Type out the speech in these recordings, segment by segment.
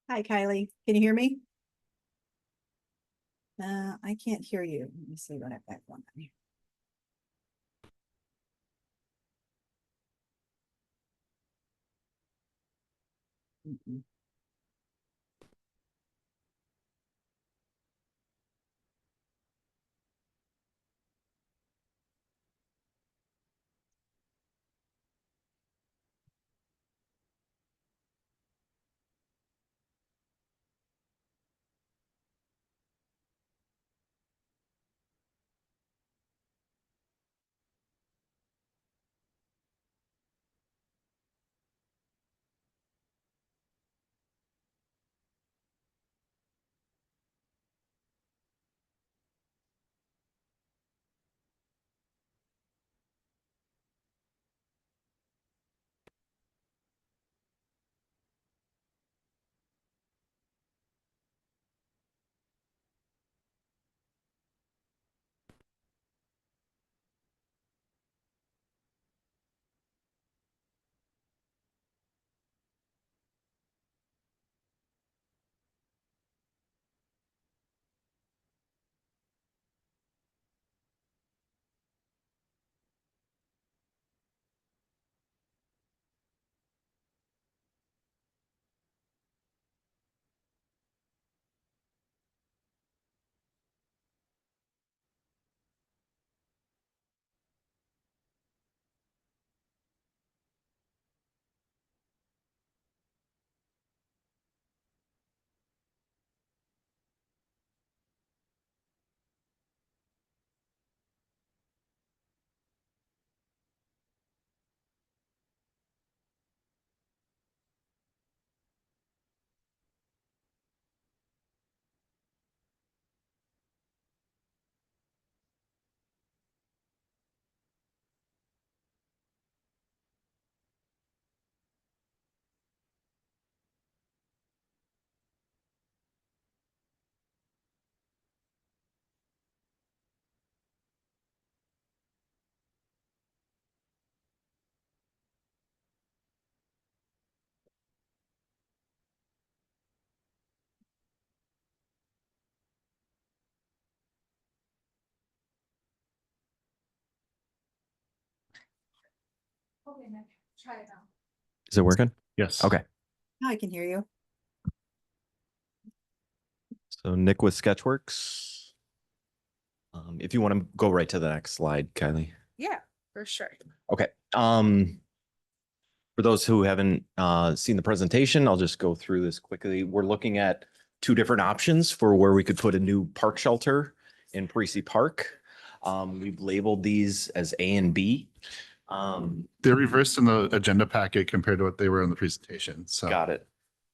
Hi, Kylie. Can you hear me? I can't hear you. Let me see what I've got going on here. Mm-mm. Okay, Nick, try it now. Is it working? Yes. Okay. Now I can hear you. So Nick with Sketchworks. If you want to go right to the next slide, Kylie. Yeah, for sure. Okay. For those who haven't seen the presentation, I'll just go through this quickly. We're looking at two different options for where we could put a new park shelter in Parisi Park. We've labeled these as A and B. They're reversed in the agenda packet compared to what they were in the presentation. So Got it.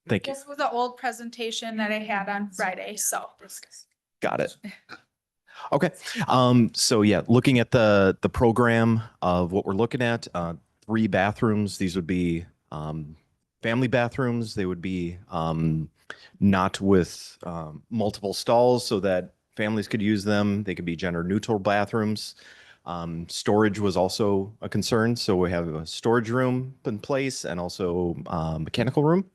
Thank you. This was the old presentation that I had on Friday, so. Got it. Okay. So yeah, looking at the program of what we're looking at, 3 bathrooms. These would be family bathrooms. They would be not with multiple stalls so that families could use them. They could be gender neutral bathrooms. Storage was also a concern. So we have a storage room in place and also mechanical room.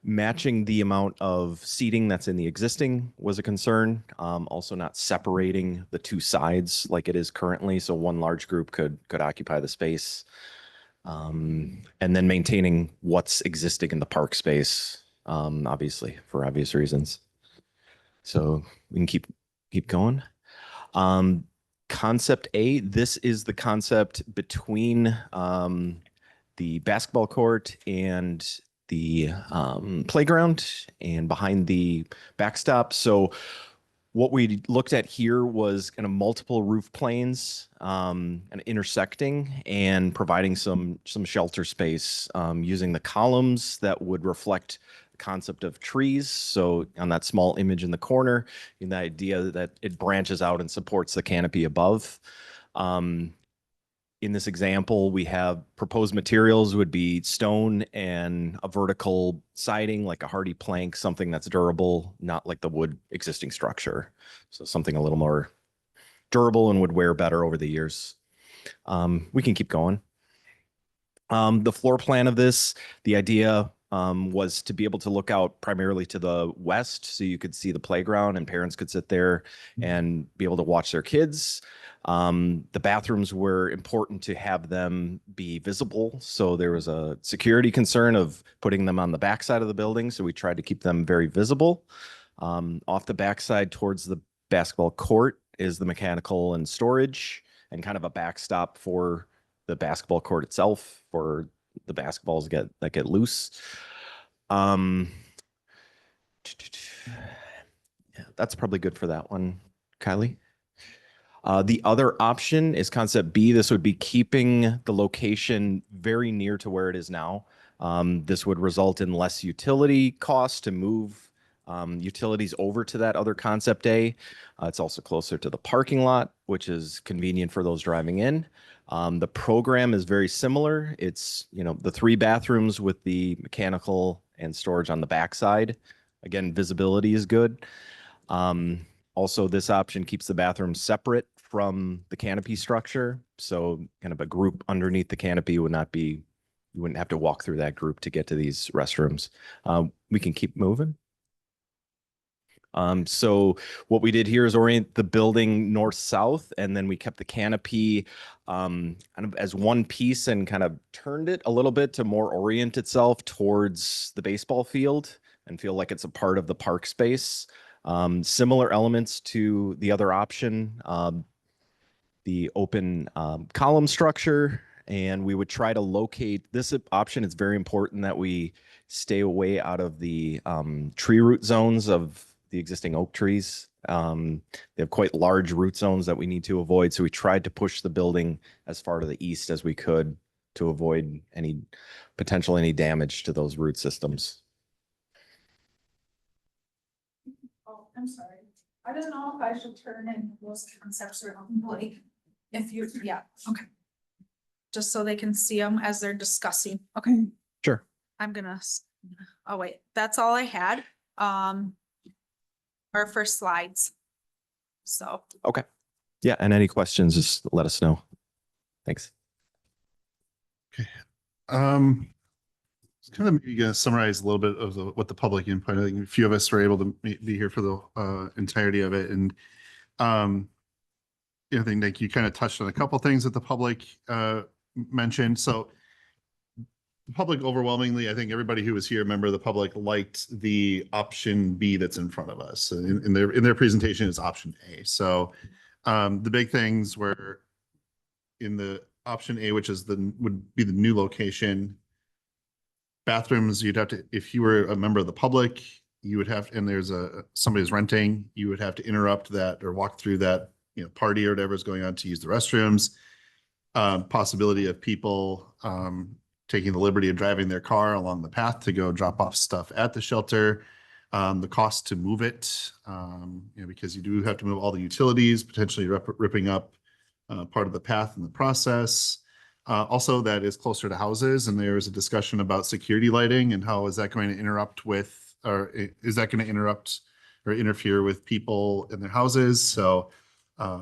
Matching the amount of seating that's in the existing was a concern. Also not separating the 2 sides like it is currently. So one large group could occupy the space. And then maintaining what's existing in the park space, obviously for obvious reasons. So we can keep going. Concept A, this is the concept between the basketball court and the playground and behind the backstop. So what we looked at here was kind of multiple roof planes and intersecting and providing some shelter space using the columns that would reflect the concept of trees. So on that small image in the corner, in the idea that it branches out and supports the canopy above. In this example, we have proposed materials would be stone and a vertical siding, like a hardy plank, something that's durable, not like the wood existing structure. So something a little more durable and would wear better over the years. We can keep going. The floor plan of this, the idea was to be able to look out primarily to the west so you could see the playground and parents could sit there and be able to watch their kids. The bathrooms were important to have them be visible. So there was a security concern of putting them on the backside of the building. So we tried to keep them very visible. Off the backside towards the basketball court is the mechanical and storage and kind of a backstop for the basketball court itself for the basketballs that get loose. Yeah, that's probably good for that one, Kylie. The other option is concept B. This would be keeping the location very near to where it is now. This would result in less utility costs to move utilities over to that other concept A. It's also closer to the parking lot, which is convenient for those driving in. The program is very similar. It's, the 3 bathrooms with the mechanical and storage on the backside. Again, visibility is good. Also, this option keeps the bathroom separate from the canopy structure. So kind of a group underneath the canopy would not be, you wouldn't have to walk through that group to get to these restrooms. We can keep moving. So what we did here is orient the building north-south, and then we kept the canopy kind of as one piece and kind of turned it a little bit to more orient itself towards the baseball field and feel like it's a part of the park space. Similar elements to the other option, the open column structure, and we would try to locate this option. It's very important that we stay away out of the tree root zones of the existing oak trees. They have quite large root zones that we need to avoid. So we tried to push the building as far to the east as we could to avoid any damage to those root systems. Oh, I'm sorry. I don't know if I should turn in those concepts around, like, if you, yeah, okay. Just so they can see them as they're discussing. Okay. Sure. I'm gonna, oh wait, that's all I had. Our first slides. So. Okay. Yeah. And any questions, just let us know. Thanks. It's kind of maybe gonna summarize a little bit of what the public input. I think a few of us were able to be here for the entirety of it, and I think Nick, you kind of touched on a couple things that the public mentioned. So the public overwhelmingly, I think everybody who was here, a member of the public, liked the option B that's in front of us. In their presentation is option A. So the big things were in the option A, which is would be the new location. Bathrooms, you'd have to, if you were a member of the public, you would have, and there's somebody's renting, you would have to interrupt that or walk through that, party or whatever is going on to use the restrooms. Possibility of people taking the liberty of driving their car along the path to go drop off stuff at the shelter. The cost to move it, because you do have to move all the utilities, potentially ripping up part of the path in the process. Also, that is closer to houses, and there is a discussion about security lighting and how is that going to interrupt with, or is that going to interrupt or interfere with people in their houses? So I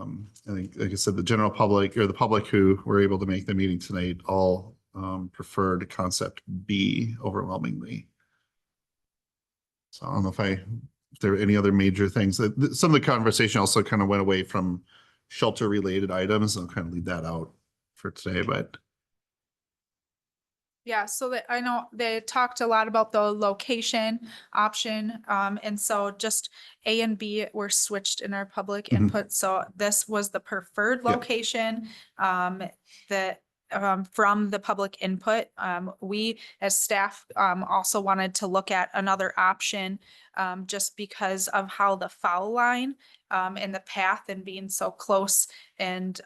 think, like I said, the general public or the public who were able to make the meeting tonight all preferred concept B overwhelmingly. So I don't know if there were any other major things. Some of the conversation also kind of went away from shelter related items. I'll kind of leave that out for today, but. Yeah, so that I know they talked a lot about the location option. And so just A and B were switched in our public input. So this was the preferred location that from the public input. We as staff also wanted to look at another option just because of how the foul line and the path and being so close and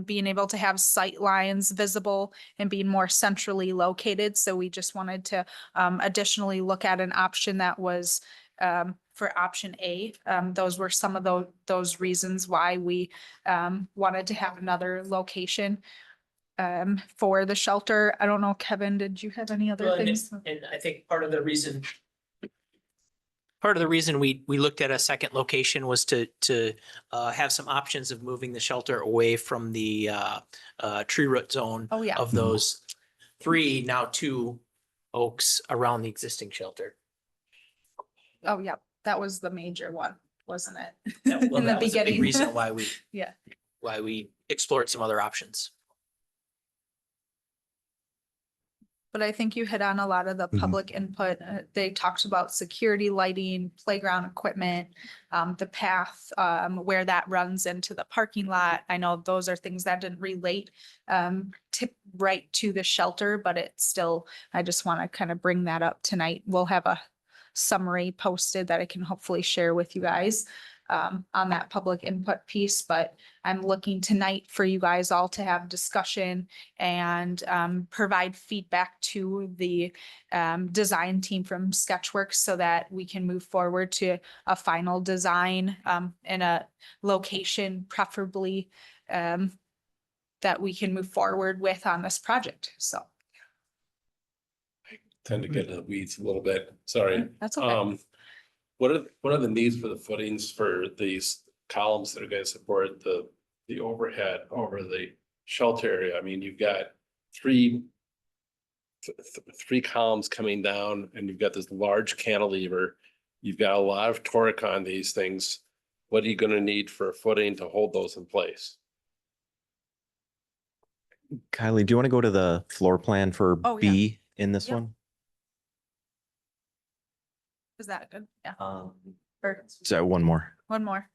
being able to have sight lines visible and being more centrally located. So we just wanted to additionally look at an option that was for option A. Those were some of those reasons why we wanted to have another location for the shelter. I don't know, Kevin, did you have any other things? And I think part of the reason we looked at a second location was to have some options of moving the shelter away from the tree root zone Oh, yeah. of those 3, now 2 oaks around the existing shelter. Oh, yeah, that was the major one, wasn't it? That- well, In the that was a big beginning. reason why we Yeah. why we explored some other options. But I think you hit on a lot of the Mhm. public input. They talked about security lighting, playground equipment, the path, where that runs into the parking lot. I know those are things that didn't relate, right to the shelter, but it's still, I just want to kind of bring that up tonight. We'll have a summary posted that I can hopefully share with you guys, on that public input piece, but I'm looking tonight for you guys all to have discussion and provide feedback to the design team from Sketchworks so that we can move forward to a final design in a location preferably that we can move forward with on this project. So Tend to get in the weeds a little bit, sorry. that's okay. What are the needs for the footings for these columns that are gonna support the overhead over the shelter area? I mean, you've got three columns coming down and you've got this large cantilever. You've got a lot of torque on these things. What are you gonna need for a footing to hold those in place? Kylie, do you want to go to the floor plan for Oh, yeah. B in this Yep. one? Is that good? Yeah. Or So one more. one more.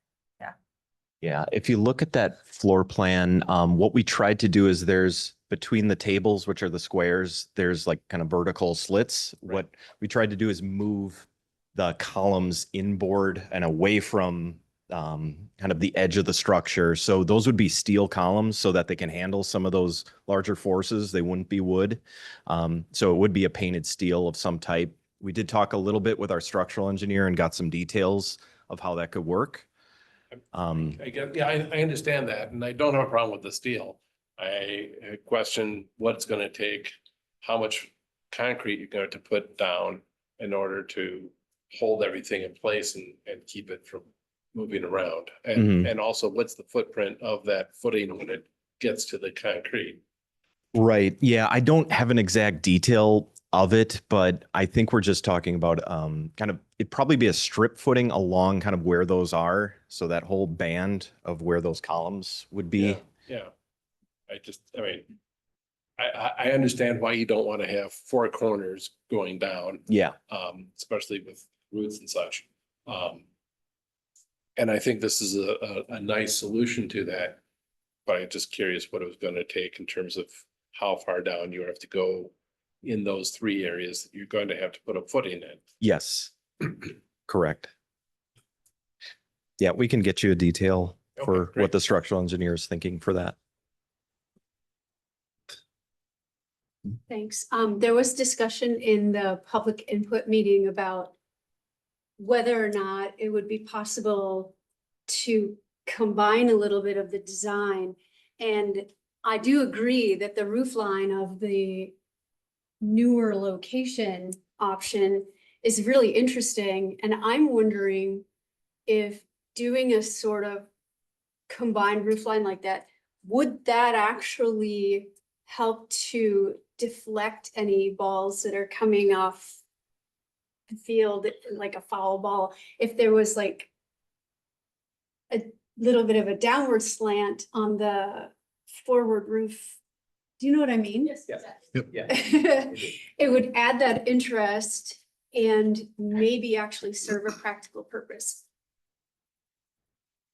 Yeah, if you look at that floor plan, what we tried to do is there's between the tables, which are the squares, there's like kind of vertical slits. Right. What we tried to do is move the columns inboard and away from kind of the edge of the structure. So those would be steel columns so that they can handle some of those larger forces. They wouldn't be wood. So it would be a painted steel of some type. We did talk a little bit with our structural engineer and got some details of how that could work. I get, yeah, I understand that, and I don't have a problem with the steel. I question what it's gonna take, how much concrete you're going to put down in order to hold everything in place and keep it from moving around. And also, what's the footprint of that footing when it gets to the concrete? Right. Yeah, I don't have an exact detail of it, but I think we're just talking about kind of it'd probably be a strip footing along kind of where those are. So that whole band of where those columns would be. Yeah. I mean, I understand why you don't want to have four corners going down, Yeah. especially with roots and such. And I think this is a nice solution to that. But I'm just curious what it was going to take in terms of how far down you have to go in those three areas that you're going to have to put a footing in. Yes. Correct. Yeah, we can get you a detail Okay, for great. what the structural engineer is thinking for that. Thanks. There was discussion in the public input meeting about whether or not it would be possible to combine a little bit of the design. And I do agree that the roof line of the newer location option is really interesting. And I'm wondering if doing a sort of combined roof line like that, would that actually help to deflect any balls that are coming off the field, like a foul ball? If there was like a little bit of a downward slant on the forward roof. Do you know what I mean? Yes. Yep. Yeah. It would add that interest and maybe actually serve a practical purpose.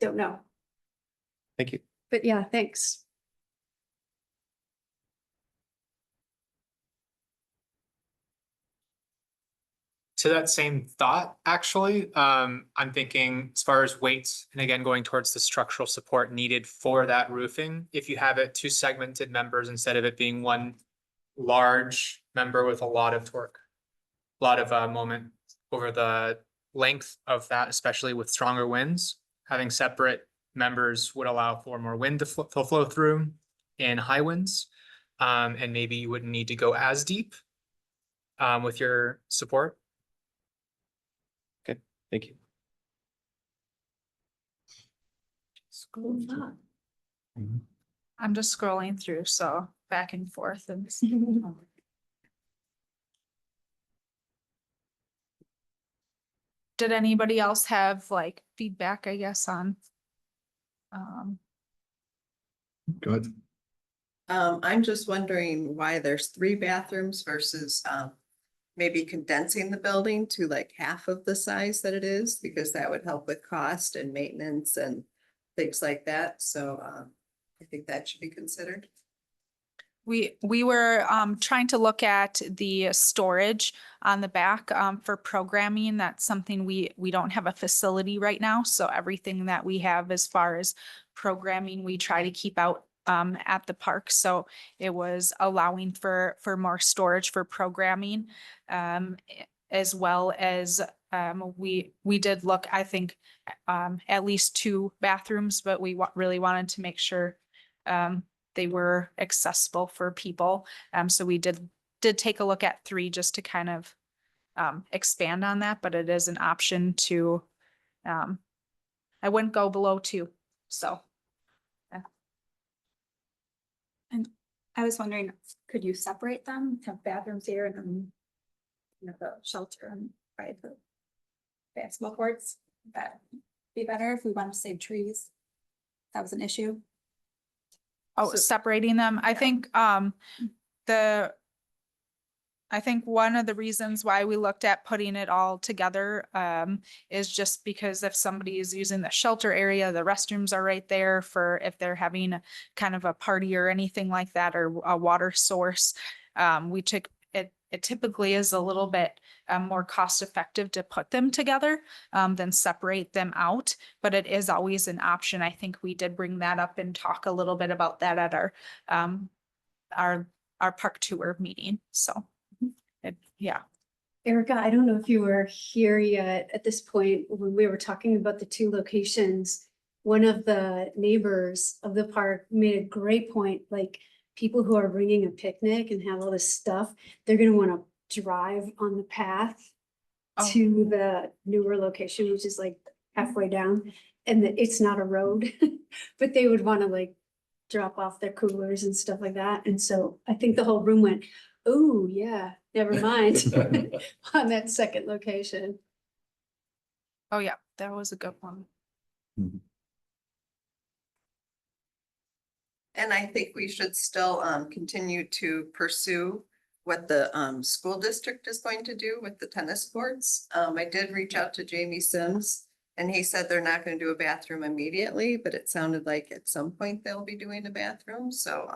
Don't know, Thank you. but yeah, thanks. To that same thought, actually, I'm thinking as far as weights, and again, going towards the structural support needed for that roofing, if you have it two segmented members instead of it being one large member with a lot of torque, a lot of moment over the length of that, especially with stronger winds, having separate members would allow for more wind to flow through in high winds. And maybe you wouldn't need to go as deep with your support. Thank you. I'm just scrolling through, so back and forth and did anybody else have like feedback, I guess, on? Go ahead. I'm just wondering why there's 3 bathrooms versus maybe condensing the building to like half of the size that it is, because that would help with cost and maintenance and things like that. So I think that should be considered. We were trying to look at the storage on the back for programming. That's something we don't have a facility right now. So everything that we have as far as programming, we try to keep out at the park. So it was allowing for more storage for programming, as well as we did look, I think, at least 2 bathrooms, but we really wanted to make sure they were accessible for people. So we did take a look at 3 just to kind of expand on that, but it is an option to, I wouldn't go below 2. So. And I was wondering, could you separate them, have bathrooms here and then, you know, the shelter and by the basketball courts? Would that be better if we want to save trees? That was an issue. Oh, separating them. I think I think one of the reasons why we looked at putting it all together is just because if somebody is using the shelter area, the restrooms are right there for if they're having a kind of a party or anything like that, or a water source. We took it. It typically is a little bit more cost effective to put them together than separate them out, but it is always an option. I think we did bring that up and talk a little bit about that at our park tour meeting. So. Yeah. Erica, I don't know if you were here yet at this point when we were talking about the 2 locations. One of the neighbors of the park made a great point, like people who are bringing a picnic and have all this stuff, they're gonna want to drive on the path to the newer location, which is like halfway down, and it's not a road, but they would want to like drop off their coolers and stuff like that. And so I think the whole room went, oh, yeah, never mind, on that second location. Oh, yeah, that was a good one. And I think we should still continue to pursue what the school district is going to do with the tennis courts. I did reach out to Jamie Sims, and he said they're not going to do a bathroom immediately, but it sounded like at some point they'll be doing a bathroom. So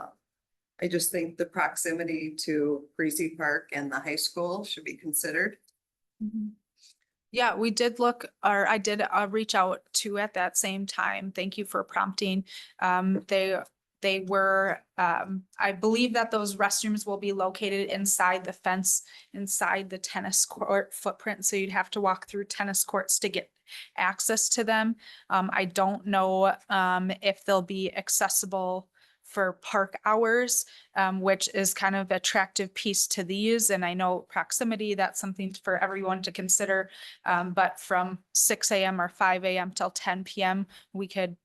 I just think the proximity to Breezy Park and the high school should be considered. Yeah, we did look, or I did reach out to at that same time. Thank you for prompting. They were, I believe that those restrooms will be located inside the fence, inside the tennis court footprint. So you'd have to walk through tennis courts to get access to them. I don't know if they'll be accessible for park hours, which is kind of attractive piece to these. And I know proximity, that's something for everyone to consider. But from 6 a.m. or 5 a.m. till 10 p.m., we could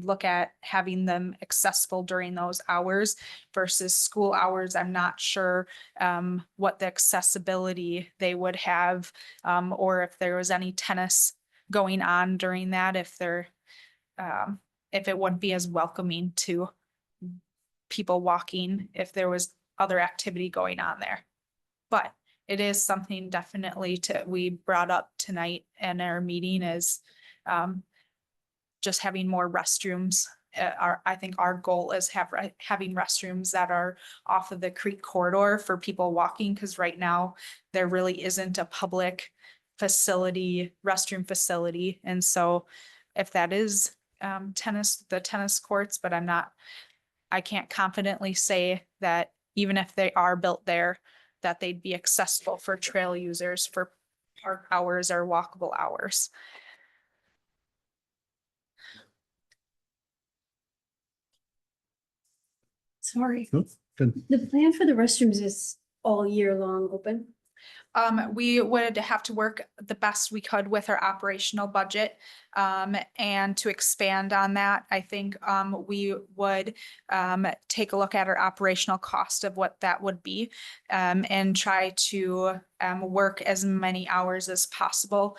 look at having them accessible during those hours versus school hours. I'm not sure what the accessibility they would have, or if there was any tennis going on during that, if it wouldn't be as welcoming to people walking if there was other activity going on there. But it is something definitely we brought up tonight in our meeting is just having more restrooms. I think our goal is having restrooms that are off of the creek corridor for people walking, because right now there really isn't a public restroom facility. And so if that is the tennis courts, but I can't confidently say that even if they are built there, that they'd be accessible for trail users for park hours or walkable hours. Sorry. Good. The plan for the restrooms is all year long open? We would have to work the best we could with our operational budget. And to expand on that, I think, we would, take a look at our operational cost of what that would be, and try to, work as many hours as possible.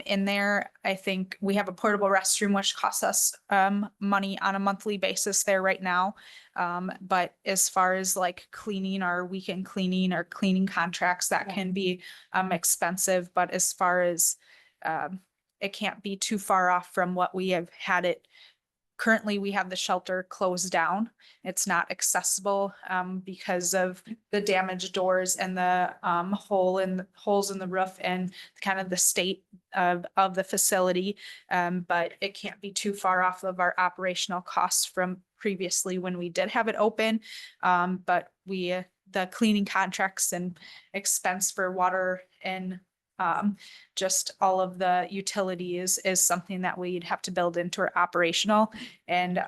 In there, I think we have a portable restroom, which costs us, money on a monthly basis there right now. But as far as like cleaning or weekend cleaning or cleaning contracts, that can be expensive, but as far as it can't be too far off from what we have had it. Currently, we have the shelter closed down. It's not accessible because of the damaged doors and the holes in the roof and kind of the state of the facility. But it can't be too far off of our operational costs from previously when we did have it open. But the cleaning contracts and expense for water and just all of the utilities is something that we'd have to build into our operational. And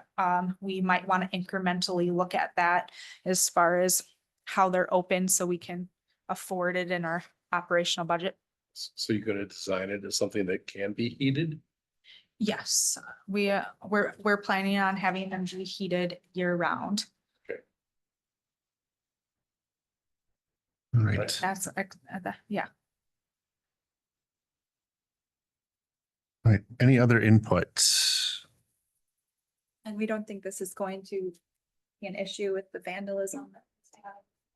we might want to incrementally look at that as far as how they're open so we can afford it in our operational budget. So you're gonna design it as something that can be heated? Yes, we're planning on having them be heated year round. All right. That's, yeah. All right. Any other inputs? And we don't think this is going to be an issue with the vandalism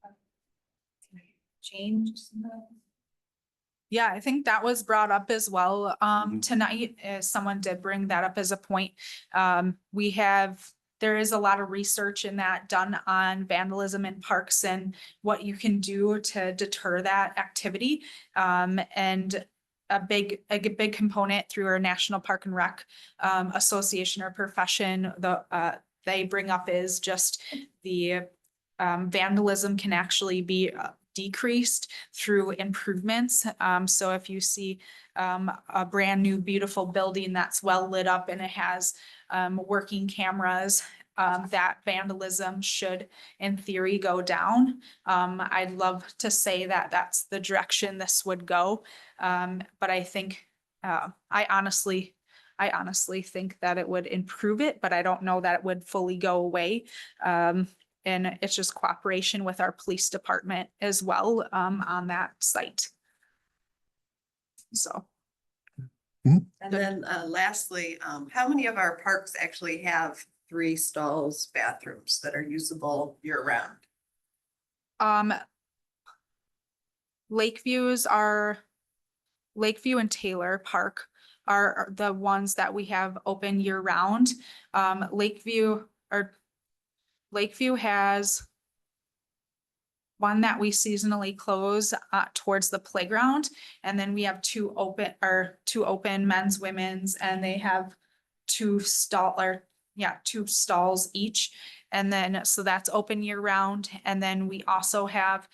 that changed. Yeah, I think that was brought up as well, tonight, someone did bring that up as a point. There is a lot of research in that done on vandalism in parks and what you can do to deter that activity. And a big component through our National Park and Rec Association or profession, they bring up is just the vandalism can actually be decreased through improvements. So if you see a brand new beautiful building that's well lit up and it has working cameras, that vandalism should in theory go down. I'd love to say that that's the direction this would go. But I think I honestly think that it would improve it, but I don't know that it would fully go away. And it's just cooperation with our police department as well on that site. So. And then lastly, how many of our parks actually have 3 stalls, bathrooms that are usable year round? Lakeview and Taylor Park are the ones that we have open year round. Lakeview has one that we seasonally close towards the playground. And then we have two open men's, women's, and they have two stalls each. And then, so that's open year round. And then we also have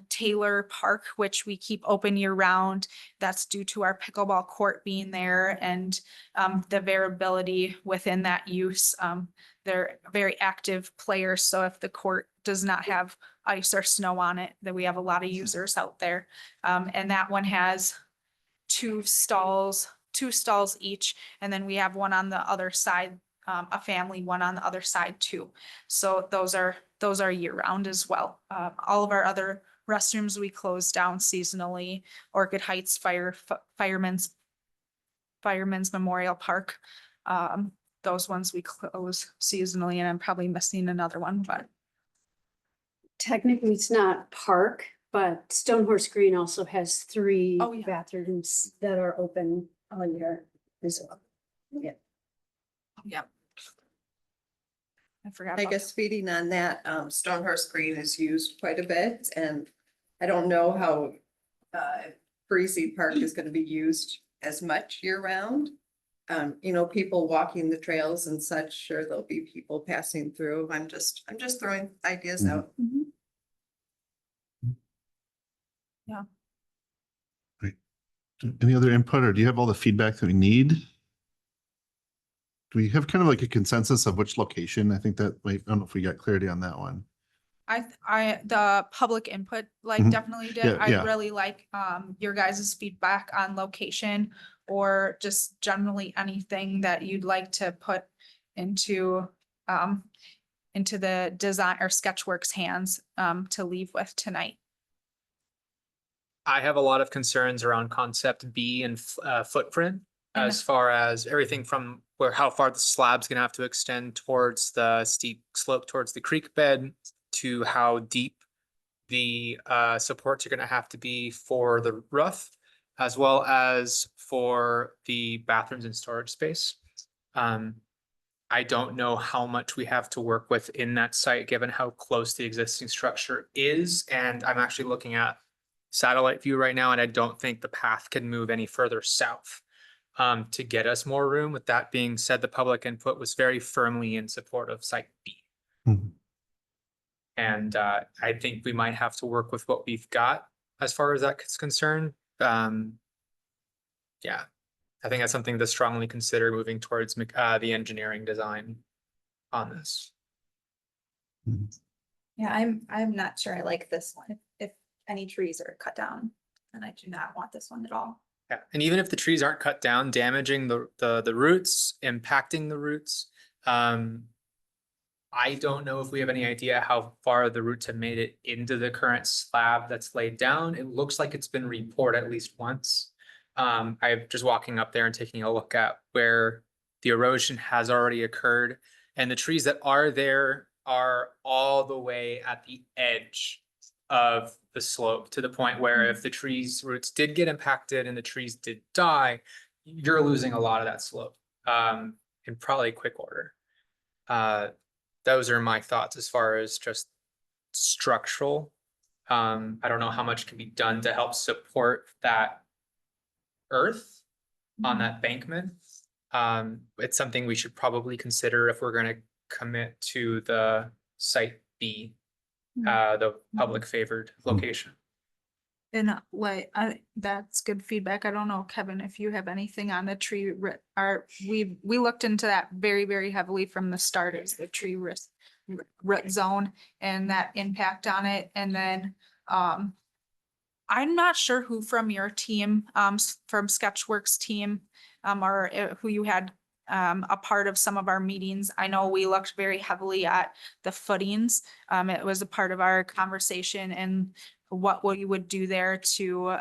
Taylor Park, which we keep open year round. That's due to our pickleball court being there and the variability within that use. They're very active players. So if the court does not have ice or snow on it, then we have a lot of users out there. And that one has two stalls each. And then we have one on the other side, a family one on the other side too. So those are year round as well. All of our other restrooms we close down seasonally. Orchid Heights Fireman's Memorial Park. Those ones we close seasonally, and I'm probably missing another one, but. Technically, it's not park, but Stonehorse Green also has 3 Oh, yeah. bathrooms that are open all year as well. Yeah. Yep. I forgot. I about guess feeding on that, Stonehorse Green is used quite a bit, and I don't know how Breezy Park is gonna be used as much year round. People walking the trails and such, sure, there'll be people passing through. I'm just throwing ideas Mhm. out. Mhm. Any other input, or do you have all the feedback that we need? Do we have kind of like a consensus of which location? I think that, I don't know if we got clarity on that one. The public input, like Mhm. definitely did. Yeah, I yeah. really like, your guys' feedback on location or just generally anything that you'd like to put into, into the design or Sketchworks hands, to leave with tonight. I have a lot of concerns around concept B and footprint as far as everything from where how far the slab's gonna have to extend towards the steep slope towards the creek bed to how deep the supports are gonna have to be for the roof, as well as for the bathrooms and storage space. I don't know how much we have to work with in that site, given how close the existing structure is, and I'm actually looking at satellite view right now, and I don't think the path can move any further south to get us more room. With that being said, the public input was very firmly in support of site B. Mhm. And I think we might have to work with what we've got as far as that's concerned. Yeah, I think that's something to strongly consider moving towards the engineering design on this. Yeah, I'm not sure I like this one. If any trees are cut down, then I do not want this one at all. Yeah, and even if the trees aren't cut down, damaging the roots, impacting the roots. I don't know if we have any idea how far the roots have made it into the current slab that's laid down. It looks like it's been repoured at least once. I'm just walking up there and taking a look at where the erosion has already occurred. And the trees that are there are all the way at the edge of the slope, to the point where if the trees roots did get impacted and the trees did die, you're losing a lot of that slope in probably quick order. Those are my thoughts as far as just structural. I don't know how much can be done to help support that earth on that bankment. It's something we should probably consider if we're gonna commit to the site B, the public favored location. And that's good feedback. I don't know, Kevin, if you have anything on the tree, we looked into that very, very heavily from the start, is the tree root zone and that impact on it. And then, I'm not sure who from your team, from Sketchworks team, or who you had, a part of some of our meetings. I know we looked very heavily at the footings. It was a part of our conversation and what we would do there to,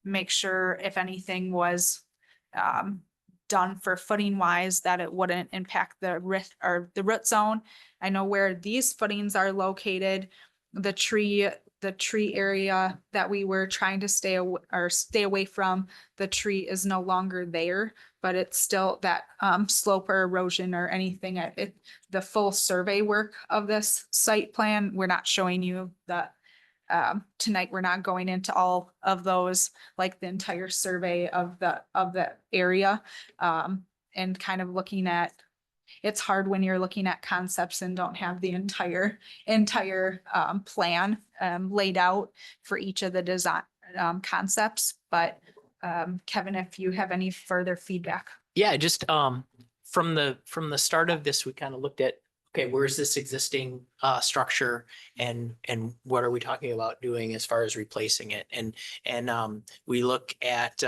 make sure if anything was, done for footing wise, that it wouldn't impact the root zone. I know where these footings are located, the tree area that we were trying to stay away from, the tree is no longer there, but it's still that slope or erosion or anything. The full survey work of this site plan, we're not showing you that. Tonight, we're not going into all of those, like the entire survey of the area, and kind of looking at, it's hard when you're looking at concepts and don't have the entire plan laid out for each of the design concepts. But Kevin, if you have any further feedback. Yeah, just from the start of this, we kind of looked at, okay, where's this existing structure and what are we talking about doing as far as replacing it? And we look at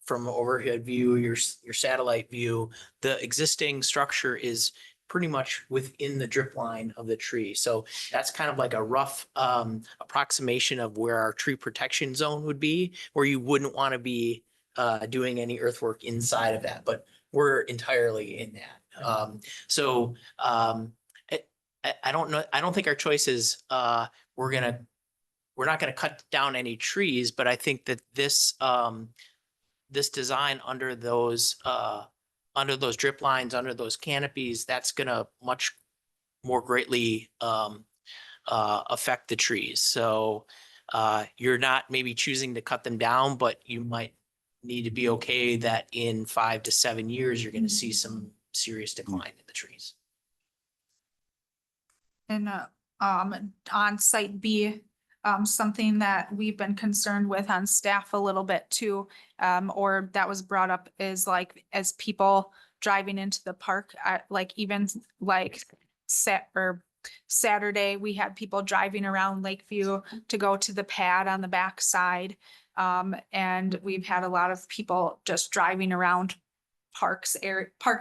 from overhead view, your satellite view, the existing structure is pretty much within the drip line of the tree. So that's kind of like a rough approximation of where our tree protection zone would be, where you wouldn't want to be doing any earthwork inside of that, but we're entirely in that. I don't know. I don't think our choice is we're not gonna cut down any trees, but I think that this this design under those drip lines, under those canopies, that's gonna much more greatly affect the trees. So you're not maybe choosing to cut them down, but you might need to be okay that in 5 to 7 years, you're gonna see some serious decline in the trees. And on site B, something that we've been concerned with on staff a little bit too, or that was brought up is like, as people driving into the park, like even like set or Saturday, we had people driving around Lakeview to go to the pad on the backside. And we've had a lot of people just driving around park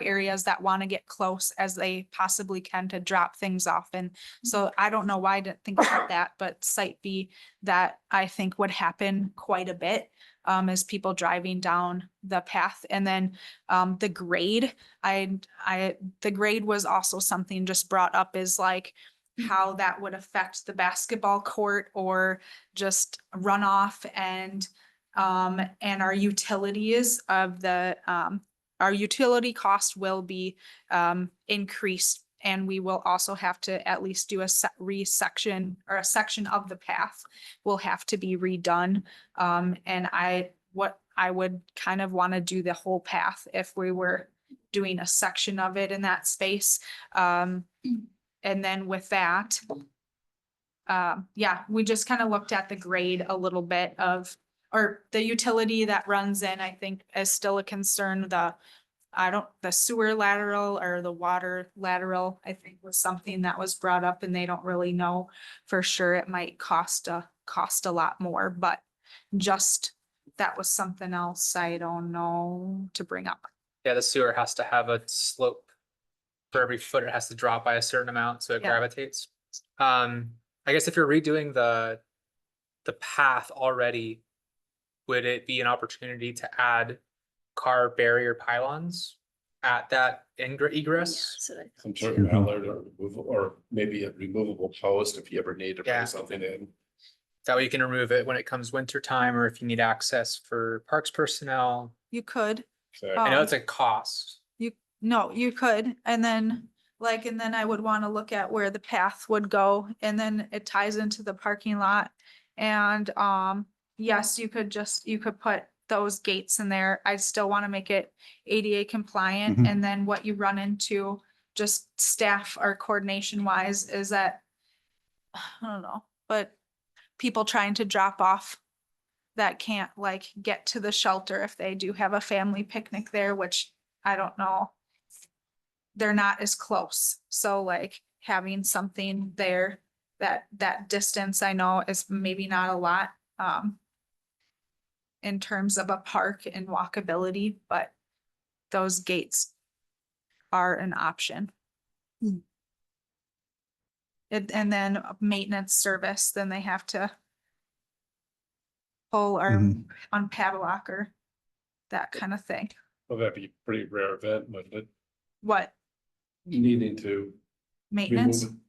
areas that want to get close as they possibly can to drop things off. And so I don't know why I didn't think about that, but site B that I think would happen quite a bit as people driving down the path. And then the grade, the grade was also something just brought up is like how that would affect the basketball court or just runoff and our utilities of the our utility cost will be increased, and we will also have to at least do a resection or a section of the path will have to be redone. And I would kind of want to do the whole path if we were doing a section of it in that space. And then with that, yeah, we just kind of looked at the grade a little bit of, or the utility that runs in, I think is still a concern. The sewer lateral or the water lateral, I think was something that was brought up and they don't really know for sure. It might cost a lot more, but just, that was something else I don't know to bring up. Yeah, the sewer has to have a slope. For every foot, it has to drop by a certain amount, so it Yeah. gravitates. I guess if you're redoing the path already, would it be an opportunity to add car barrier pylons at that egress? Some sort of mallard or removal, or maybe a removable post if you ever need to Yeah. put something in. That way you can remove it when it comes winter time, or if you need access for parks personnel. You could. So I know Um, it's a cost. No, you could, and then I would want to look at where the path would go, and then it ties into the parking lot. And, yes, you could put those gates in there. I still want to make it ADA compliant, Mhm. and then what you run into, just staff or coordination wise, is that, I don't know, but people trying to drop off that can't like get to the shelter if they do have a family picnic there, which I don't know. They're not as close. So like having something there that distance I know is maybe not a lot in terms of a park and walkability, but those gates are an option. And then maintenance service, then they have to pull or Mhm. unpadlock or that kind of thing. well, that'd be a pretty rare event, wouldn't it? What, Needing to maintenance? remove it.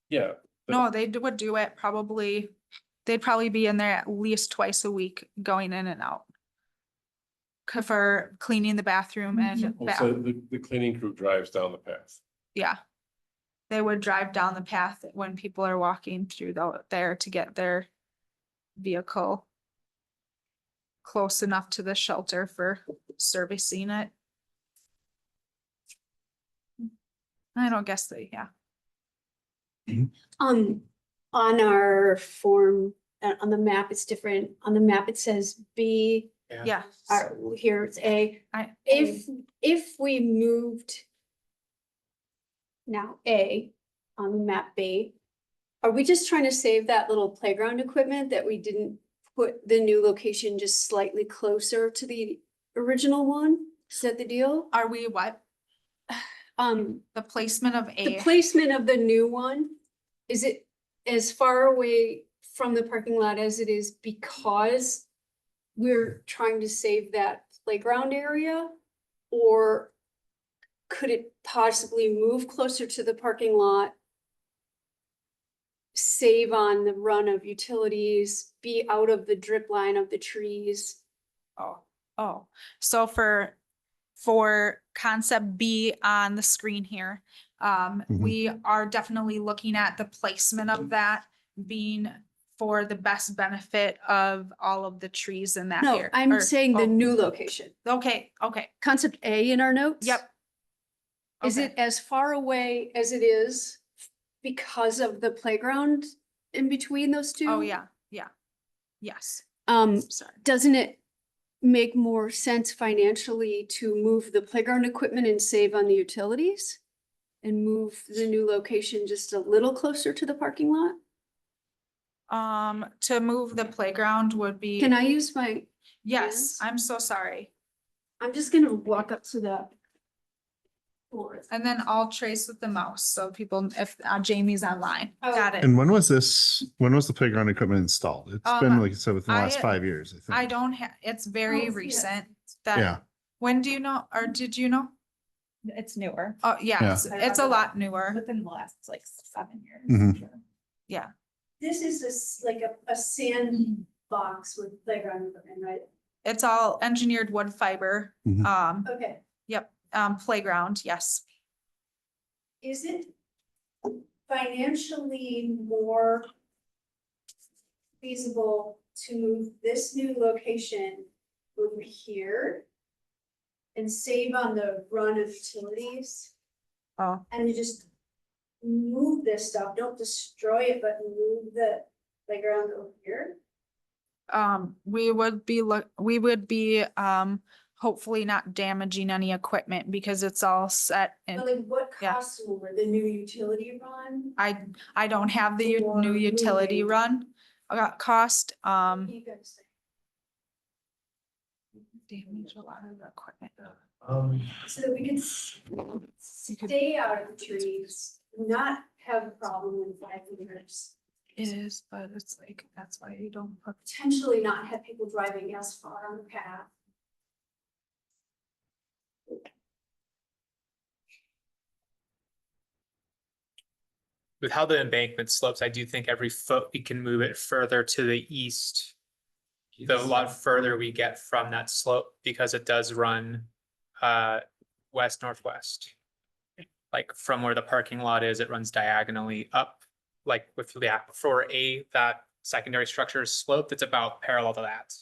Yeah. No, would do it probably, they'd probably be in there at least twice a week going in and out. For cleaning the bathroom and, Also, the cleaning crew drives down the path. yeah. They would drive down the path when people are walking through there to get their vehicle close enough to the shelter for servicing it. I don't guess yeah. On our form, on the map, it's different. On the map, it says B, Yeah. here it's A. I, If we moved now A on the map B, are we just trying to save that little playground equipment that we didn't put the new location just slightly closer to the original one? Is that the deal? are we what? The placement of The a, placement of the new one, is it as far away from the parking lot as it is because we're trying to save that playground area? Or could it possibly move closer to the parking lot? Save on the run of utilities, be out of the drip line of the trees? oh, so for concept B on the screen here, we are definitely looking at the placement of that being for the best benefit of all of the trees in that No, area. I'm or- saying the oh, new location. Okay, Concept A in our notes? yep. Is Okay. it as far away as it is because of the playground in between those two? Oh, yeah, yes, sorry. Doesn't it make more sense financially to move the playground equipment and save on the utilities? and move the new location just a little closer to the parking lot? To move the playground would be. Can I use my, Yes, Yes. I'm so sorry. I'm just gonna walk up to the board. And then I'll trace with the mouse, so people, if Jamie's online, Oh. got it. And when was the playground equipment installed? It's been, like you said, within the last I- 5 years, I think. I don't have, it's very Oh, yeah. recent Yeah. that, when do you know, or did you know? It's newer, Oh, yes, Yeah. it's a lot newer. within the last like 7 years. Mhm. Yeah, This is this, like a sand box with playground equipment, right? it's all engineered wood fiber. Mhm. Okay. Yep, playground, yes. Is it financially more feasible to move this new location over here and save on the run of utilities Oh, and to just move this stuff, don't destroy it, but move the playground over here? we would be, hopefully not damaging any equipment because it's all set But and like what Yeah. costs more, the new utility run? I don't have the Or new utility moving. run cost, What do you guys think? damage a lot of the equipment. So that we could stay out of the trees, not have a problem in 5 years. It is, but it's like, that's why you don't put. Potentially not have people driving as far on the path. With how the embankment slopes, I do think every foot we can move it further to the east. The lot further we get from that slope, because it does run west northwest. Like from where the parking lot is, it runs diagonally up, like with for that secondary structure is sloped, it's about parallel to that.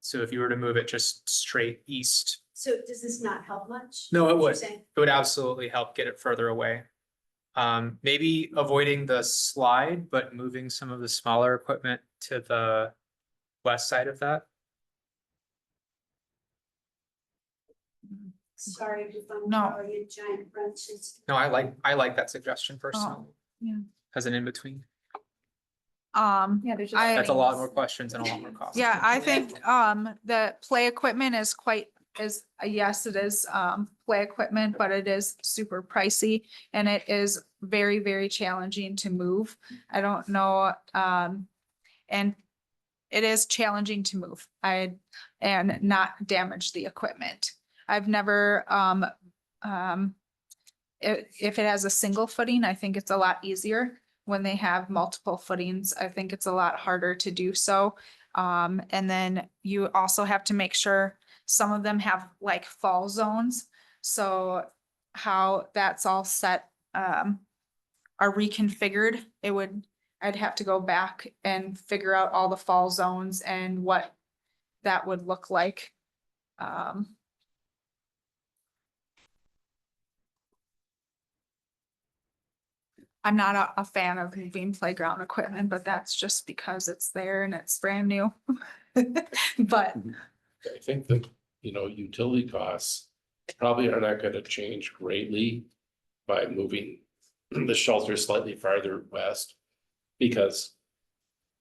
So if you were to move it just straight east, So does this not help much? No, it What you're would. saying? it would absolutely help get it further away. Maybe avoiding the slide, but moving some of the smaller equipment to the west side of that. Sorry if I'm No. throwing in giant branches. No, I like that suggestion personally. yeah. As an in-between. Yeah, there's just. That's a lot more things. questions and a lot more cost. Yeah, I think, the play equipment is yes, it is, play equipment, but it is super pricey and it is very, very challenging to move. I don't know, and it is challenging to move. And not damage the equipment. I've never, if it has a single footing, I think it's a lot easier. When they have multiple footings, I think it's a lot harder to do so. And then you also have to make sure some of them have like fall zones. So how that's all set, are reconfigured, I'd have to go back and figure out all the fall zones and what that would look like. I'm not a fan of moving playground equipment, but that's just because it's there and it's brand new. But I think that, utility costs probably are not gonna change greatly by moving the shelter slightly farther west. Because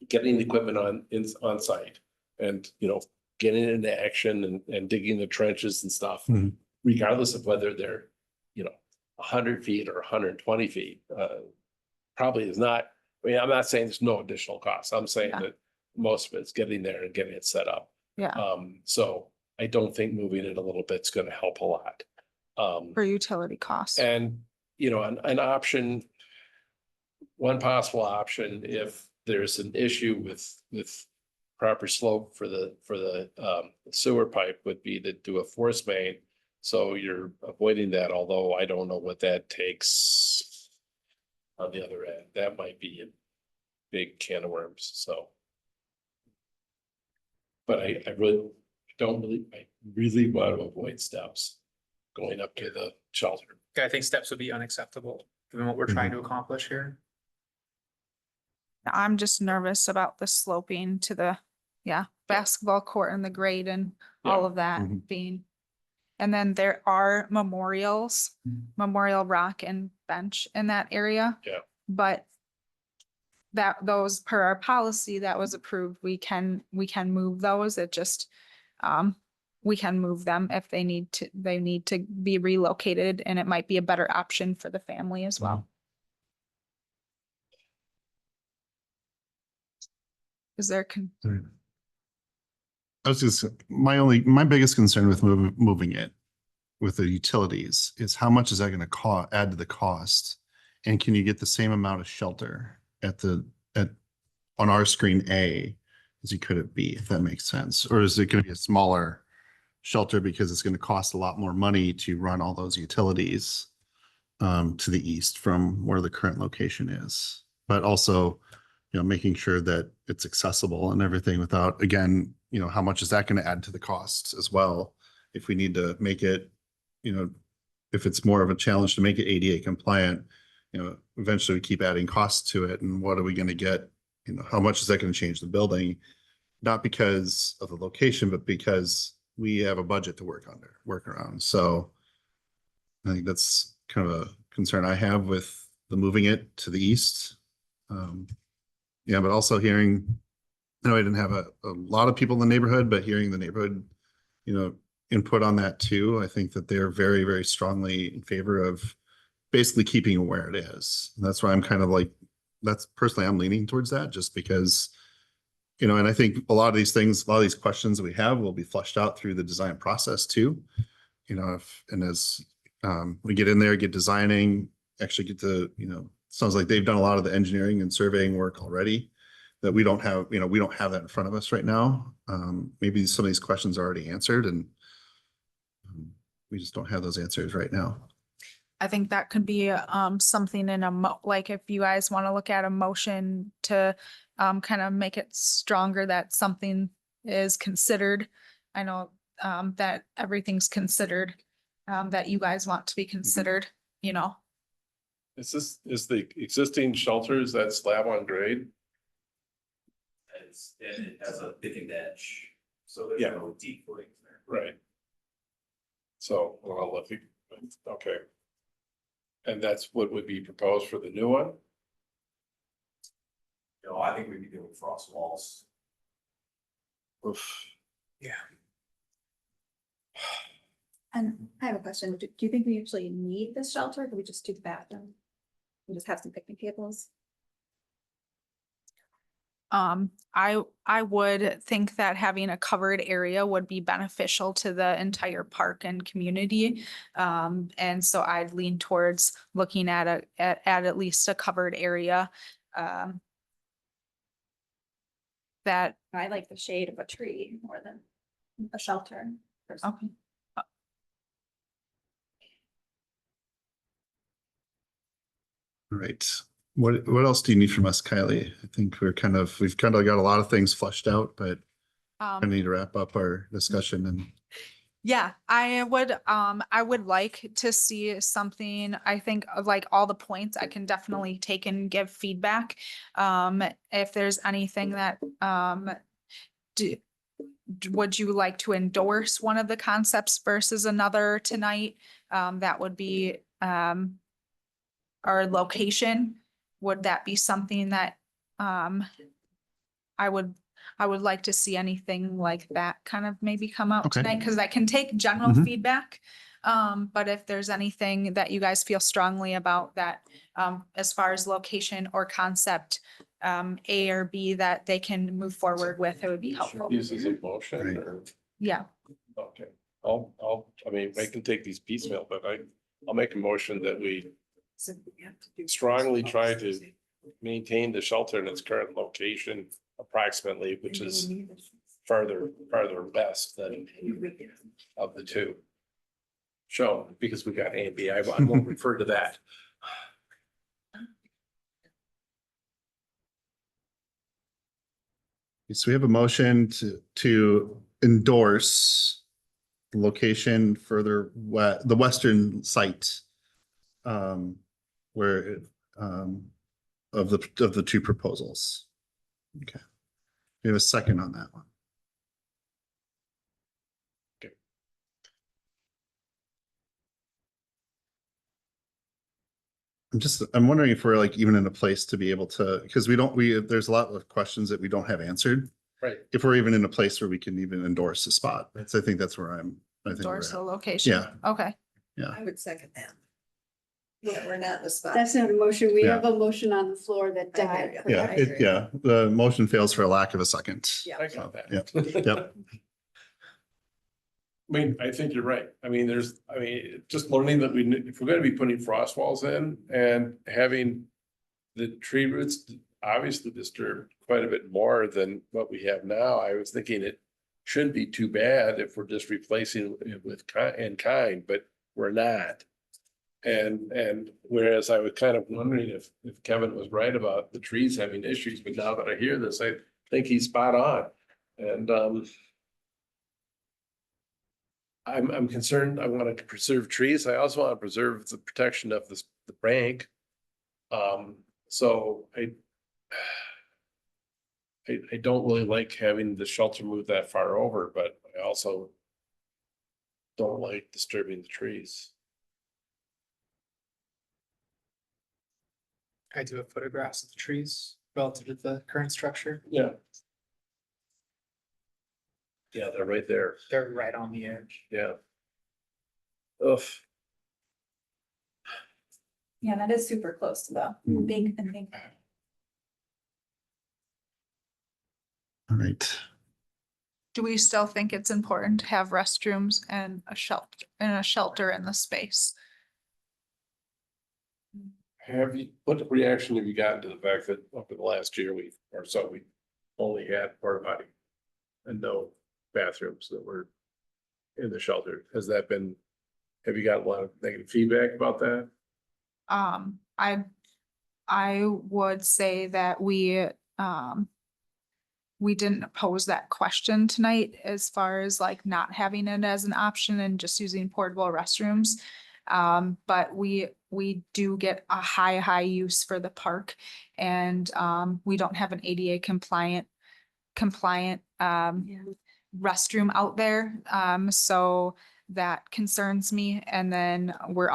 getting the equipment on site and, getting it into action and digging the trenches and stuff, Mhm. regardless of whether they're, 100 feet or 120 feet, probably is not, I'm not saying there's no additional costs. I'm saying Yeah. that most of it's getting there and getting it set up. yeah, So I don't think moving it a little bit's gonna help a lot. for utility costs. And, an option, one possible option, if there's an issue with proper slope for the sewer pipe would be to do a force main. So you're avoiding that, although I don't know what that takes on the other end. That might be a big can of worms, so. But I really want to avoid steps going up to the shelter. I think steps would be unacceptable, given what we're trying to accomplish here. I'm just nervous about the sloping to the, basketball court and the grade and all of that Mhm. being, And then there are memorials, Memorial Rock and Bench in that area. Yeah. But those per our policy that was approved, we can move those. It just, we can move them if they need to be relocated, and it might be a better option for the family as well. Is there, I was just, my biggest concern with moving it with the utilities is how much is that going to add to the cost? And can you get the same amount of shelter on our screen A as you could at B, if that makes sense? Or is it going to be a smaller shelter because it's going to cost a lot more money to run all those utilities to the east from where the current location is? But also, making sure that it's accessible and everything without, again, how much is that going to add to the costs as well? If we need to make it, if it's more of a challenge to make it ADA compliant, eventually we keep adding costs to it. And what are we going to get? How much is that going to change the building? Not because of the location, but because we have a budget to work around. So I think that's kind of a concern I have with the moving it to the east. Yeah, but also hearing, I didn't have a lot of people in the neighborhood, but hearing the neighborhood, input on that too. I think that they're very, very strongly in favor of basically keeping it where it is. And that's why I'm kind of like, I'm leaning towards that just because, and I think a lot of these questions that we have will be flushed out through the design process too. As we get in there, get designing, actually get to, sounds like they've done a lot of the engineering and surveying work already that we don't have, we don't have that in front of us right now. Maybe some of these questions are already answered and we just don't have those answers right now. I think that could be something in like if you guys want to look at a motion to kind of make it stronger that something is considered. I know that everything's considered, that you guys want to be considered, Is the existing shelter, is that slab on grade? It has a thickened edge, so there's Yeah. no deep footing there. Right. So, well, okay. And that's what would be proposed for the new one? I think we'd be doing frost walls. Oof. Yeah. And I have a question. Do you think we actually need this shelter? Or do we just do the bathroom? We just have some picnic tables? I would think that having a covered area would be beneficial to the entire park and community. And so I'd lean towards looking at at least a covered area. That, I like the shade of a tree more than a shelter. personally. okay. All right. What else do you need from us, Kylie? I think we've kind of got a lot of things flushed out, but I need to wrap up our discussion and. Yeah, I would like to see something, I think of like all the points I can definitely take and give feedback. If there's anything that, would you like to endorse one of the concepts versus another tonight? That would be, our location. Would that be something that, I would like to see anything like that kind of maybe come out Okay. tonight, because I can take general Mhm. feedback. But if there's anything that you guys feel strongly about that, as far as location or concept, A or B, that they can move forward with, it would be helpful. Uses a motion Right. or, Yeah, okay, I can take these piecemeal, but I'll make a motion that we strongly try to maintain the shelter in its current location approximately, which is farther west than of the two. Shown, because we got A and B, I won't refer to that. So we have a motion to endorse the location further the western site. Where of the two proposals. Okay. We have a second on that one. I'm wondering if we're like even in a place to be able to, because there's a lot of questions that we don't have answered. Right. If we're even in a place where we can even endorse a spot. I think that's where I think we're Endorse the at. location. Yeah. Okay. Yeah. I would second that. Yeah, we're not in the spot. That's not a motion. We Yeah. have a motion on the floor that I hear died. ya. Yeah, I agree. the motion fails for a lack of a second. Yeah. I got that. Yep, yep. I mean, I think you're right. I mean, just learning that if we're gonna be putting frost walls in and having the tree roots obviously disturbed quite a bit more than what we have now, I was thinking it shouldn't be too bad if we're just replacing it with kind, but we're not. And whereas I was kind of wondering if Kevin was right about the trees having issues, but now that I hear this, I think he's spot on. And I'm concerned. I want to preserve trees. I also want to preserve the protection of the bank. So I don't really like having the shelter move that far over, but I also don't like disturbing the trees. I do have photographs of the trees relative to the current structure. Yeah. Yeah, they're right there. They're right on the edge. Yeah. Ugh. Yeah, that is super close to the big and big. All right. Do we still think it's important to have restrooms and a shelter in the space? What reaction have you gotten to the fact that over the last year we only had porta potty and no bathrooms that were in the shelter? Have you got a lot of negative feedback about that? I would say that we didn't pose that question tonight as far as like not having it as an option and just using portable restrooms. But we do get a high use for the park, and we don't have an ADA compliant restroom out there. So that concerns me. And then we're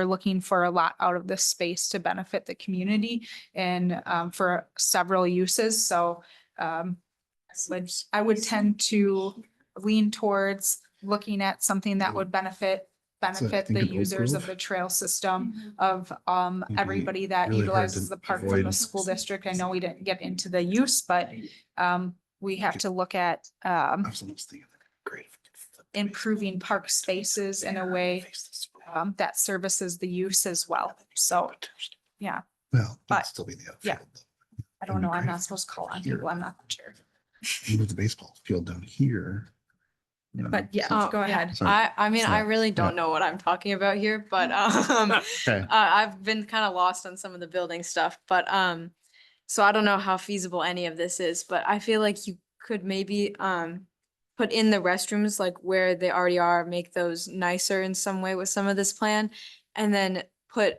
looking for a lot out of this space to benefit the community and for several uses. So I would tend to lean towards looking at something that would benefit think the an Oak users of Grove. the trail system of everybody that really hard to utilizes the park from the avoid. school district. I know we didn't get into the use, but we have to look at I was almost thinking, great. if we could flip the improving park spaces in a way face this way. that services the use as well. So, yeah, Well, but- it'd still be in the yeah. outfield. I don't know. I'm not supposed to call on people. I'm not the chair. Move the baseball field down here. But yeah, Oh, go yeah. ahead. Sorry. I mean, I Sorry. really don't Yeah. know what I'm talking about here, but Okay. I've been kind of lost on some of the building stuff, but so I don't know how feasible any of this is, but I feel like you could maybe put in the restrooms like where they already are, make those nicer in some way with some of this plan, and then put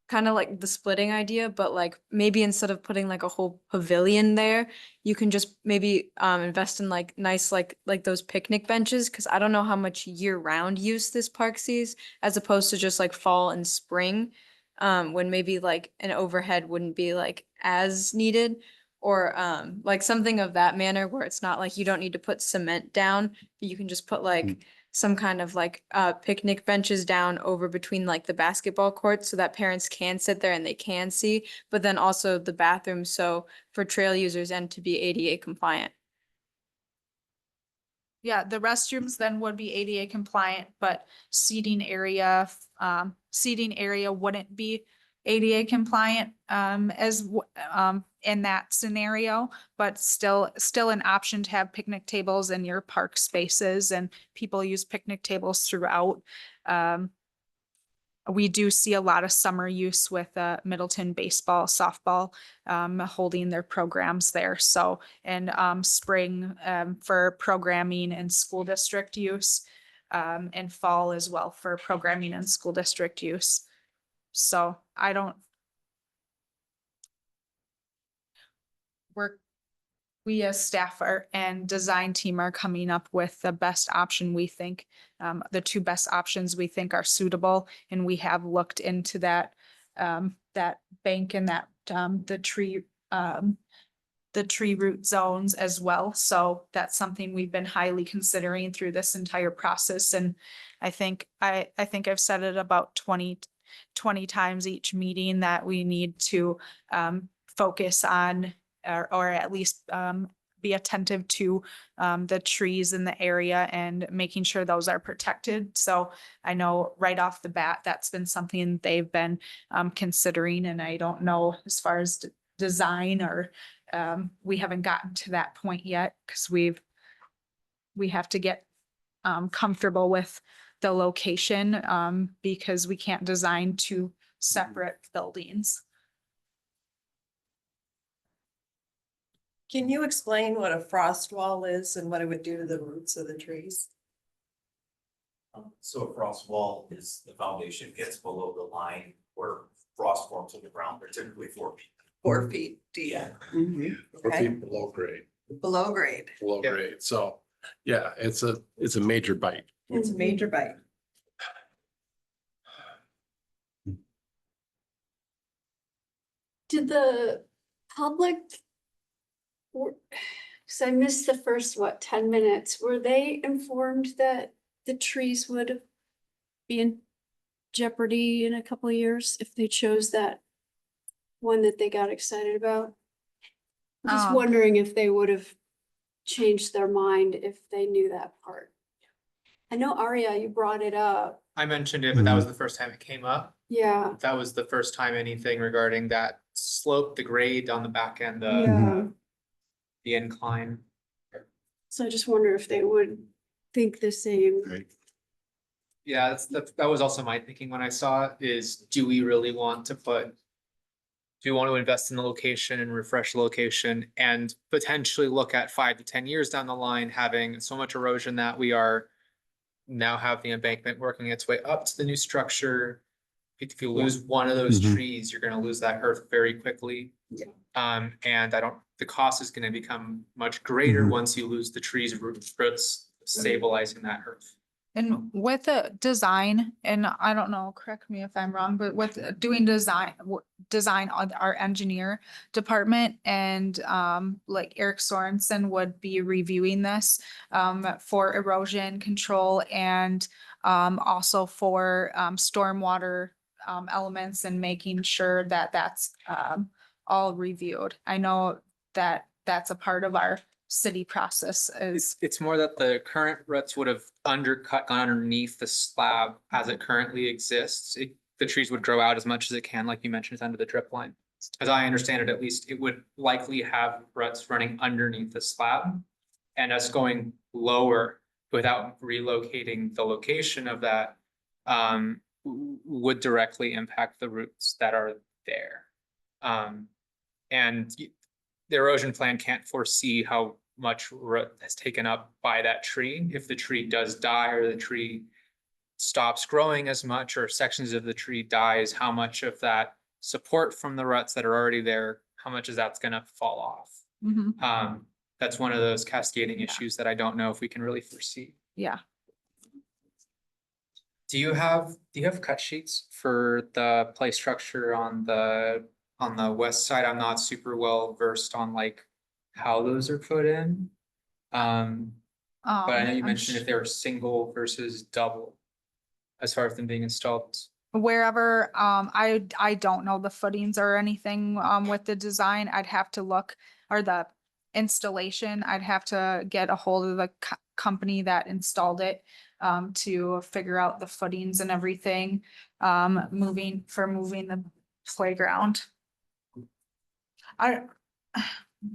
kind of like the splitting idea, but like maybe instead of putting like a whole pavilion there, you can just maybe invest in like nice like those picnic benches, because I don't know how much year-round use this park sees as opposed to just like fall and spring, when maybe like an overhead wouldn't be like as needed, or like something of that manner where it's not like you don't need to put cement down, but you can just put like some kind of like picnic benches down over between like the basketball courts so that parents can sit there and they can see, but then also the bathrooms, so for trail users and to be ADA compliant. Yeah, the restrooms then would be ADA compliant, but seating area wouldn't be ADA compliant in that scenario, but still an option to have picnic tables in your park spaces, and people use picnic tables throughout. We do see a lot of summer use with Middleton baseball, softball, holding their programs there. So, and spring for programming and school district use, and fall as well for programming and school district use. So we're we as staff and design team are coming up with the best option we think, the two best options we think are suitable, and we have looked into that, that bank and that, the tree root zones as well. So that's something we've been highly considering through this entire process. And I think I've said it about 20 times each meeting that we need to focus on or at least be attentive to the trees in the area and making sure those are protected. So I know right off the bat, that's been something they've been considering. And I don't know as far as design or we haven't gotten to that point yet because we have to get comfortable with the location because we can't design two separate buildings. Can you explain what a frost wall is and what it would do to the roots of the trees? So a frost wall is the foundation gets below the line where frost forms in the ground. They're typically 4 feet. 4 feet deep. Yeah. Or Okay. people below grade, Below grade. below Yeah. grade. So, yeah, it's a major bite. It's a major bite. Did the public? Cause I missed the first, 10 minutes, were they informed that the trees would be in jeopardy in a couple of years if they chose that one that they got excited about? I'm just wondering if they would have changed their mind if they knew that part. I know Aria, you brought it up. I mentioned it, but that was the first time it came up. Yeah, That was the first time anything regarding that slope, the grade on the back end, yeah. the incline. So I just wonder if they would think the same. Right. Yeah, that was also my thinking when I saw it is, do we really want to do we want to invest in the location and refresh the location and potentially look at 5 to 10 years down the line, having so much erosion that we are now have the embankment working its way up to the new structure. If you lose one of those Mhm. trees, you're gonna lose that earth very quickly. Yeah. And the cost is gonna become much greater Mhm. once you lose the trees roots stabilizing that earth. And with the design, and I don't know, correct me if I'm wrong, but with doing design on our engineer department and like Eric Sorensen would be reviewing this for erosion control and also for stormwater elements and making sure that that's all reviewed. I know that that's a part of our city process is. It's more that the current roots would have gone underneath the slab as it currently exists. The trees would grow out as much as it can, like you mentioned, it's under the drip line. As I understand it, at least, it would likely have roots running underneath the slab. And us going lower without relocating the location of that would directly impact the roots that are there. And the erosion plan can't foresee how much root is taken up by that tree. If the tree does die or the tree stops growing as much or sections of the tree dies, how much of that support from the roots that are already there, how much is that's gonna fall off? Mhm. That's one of those cascading issues that I don't know if we can really foresee. Yeah. Do you have cut sheets for the play structure on the west side? I'm not super well versed on like how those are put in. But I know you I'm mentioned if they were single versus double as far as them being installed. Wherever, I don't know the footings or anything, with the design, I'd have to look, or the installation, I'd have to get a hold of the company that installed it, to figure out the footings and everything, moving the playground.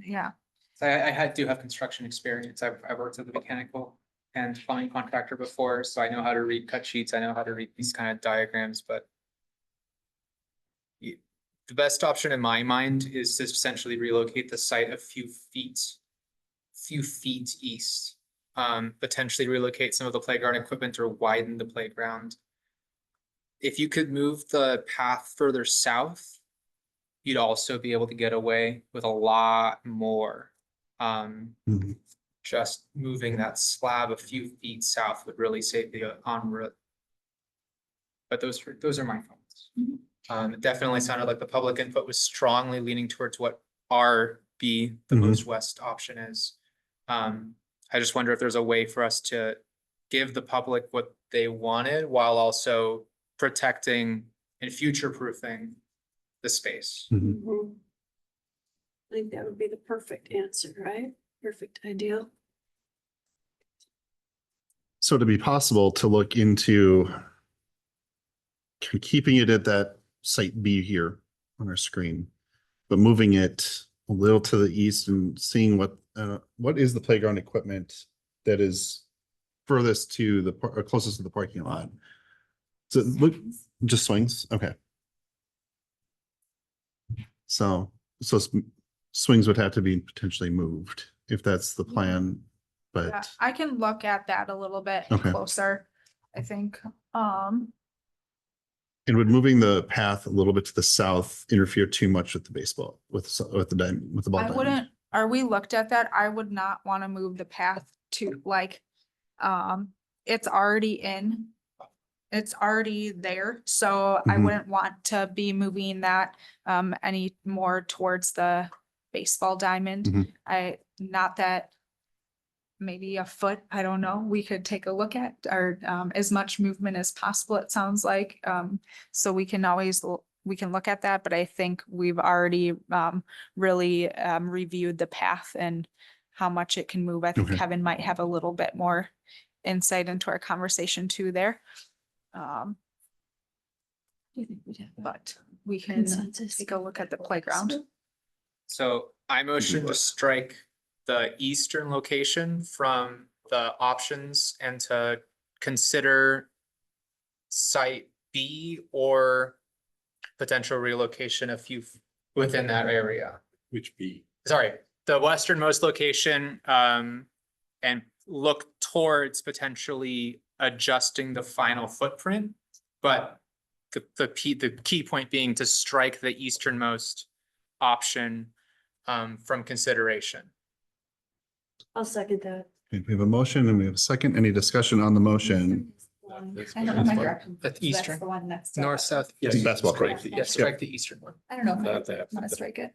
Yeah, So do have construction experience. I've worked as a mechanical and plumbing contractor before, so I know how to read cut sheets. I know how to read these kind of diagrams, but the best option in my mind is to essentially relocate the site a few feet east. Potentially relocate some of the playground equipment or widen the playground. If you could move the path further south, you'd also be able to get away with a lot more Mhm. Just moving that slab a few feet south would really save the on-road. But those are my thoughts. It definitely sounded like the public input was strongly leaning towards what RB, the Mhm. most west option is. I just wonder if there's a way for us to give the public what they wanted while also protecting and future-proofing the space. Mhm. I think that would be the perfect answer, right? Perfect ideal. So to be possible to look into keeping it at that site B here on our screen, but moving it a little to the east and seeing what is the playground equipment that is furthest to the or closest to the parking lot. So look, just swings. Okay. So swings would have to be potentially moved if that's the plan, Yeah, but I can look at that a little bit Okay. closer, I think. and would moving the path a little bit to the south interfere too much with the baseball, with the ball I diamond? wouldn't, are we looked at that? I would not want to move the path to like, it's already in. It's already there, so I Mhm. wouldn't want to be moving that any more towards the baseball diamond. Mhm. Not that maybe a foot, I don't know, we could take a look at, or as much movement as possible, it sounds like. So we can always, we can look at that, but I think we've already really reviewed the path and how much it can move. I think Okay. Kevin might have a little bit more insight into our conversation too there. But we can Consensus. take a look at the playground. So I motion to strike the eastern location from the options and to consider site B or potential relocation a few within that area. Which B? Sorry, the westernmost location, and look towards potentially adjusting the final footprint. But the key point being to strike the easternmost option from consideration. I'll second that. Okay, we have a motion and we have a second. Any discussion on the motion? I don't know my direction. That's So eastern. the one next to. North, south. Yes. Basketball court. Strike the- Yes, strike the eastern one. I don't know if Not I that. want to strike it.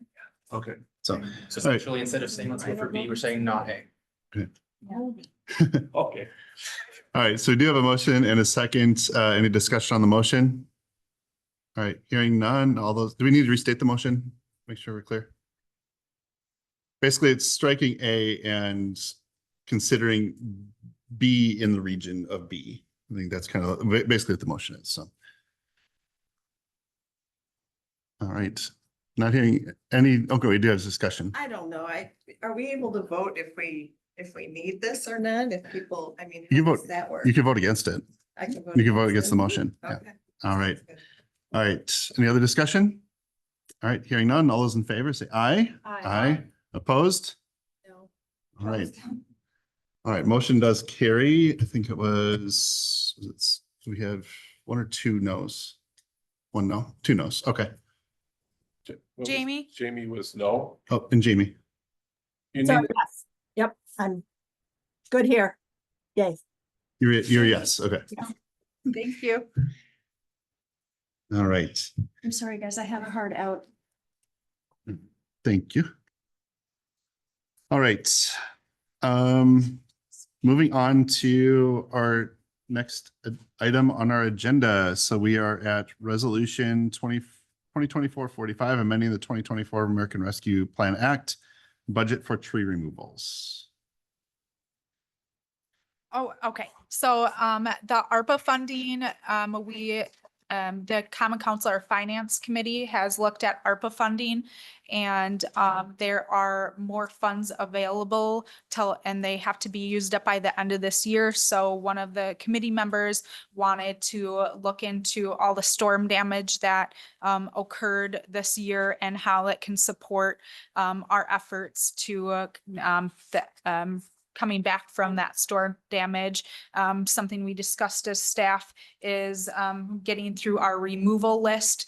Okay, so. So essentially, instead of saying let's go for B, we're saying not A. Okay. All right, so we do have a motion and a second. Any discussion on the motion? All right, hearing none, all those, do we need to restate the motion? Make sure we're clear. Basically, it's striking A and considering B in the region of B. I think that's kind of basically what the motion is, so. All right, not hearing any, okay, we do have discussion. I don't know. Are we able to vote if we need this or not? If people, I mean, You how vote- does that work? You can vote against it. I can You can vote it. against the motion. Yeah. Okay. All right. All right, any other discussion? All right, hearing none, all those in favor say aye. Aye. Opposed? No. All right. All right, motion does carry. I think it was, we have one or two no's? One no, two no's. Okay. What was- Jamie? Jamie was no. Oh, and Jamie. You So need, yes, yep, I'm good here. Yay. You're yes. Okay. Thank you. All right. I'm sorry, guys, I have a hard out. Thank you. All right. Moving on to our next item on our agenda. So we are at resolution 2024-45, amending the 2024 American Rescue Plan Act, budget for tree removals. Oh, okay. So, the ARPA funding, the Common Council or Finance Committee has looked at ARPA funding. And, there are more funds available and they have to be used up by the end of this year. So one of the committee members wanted to look into all the storm damage that, occurred this year and how it can support, our efforts to, coming back from that storm damage. Something we discussed as staff is getting through our removal list.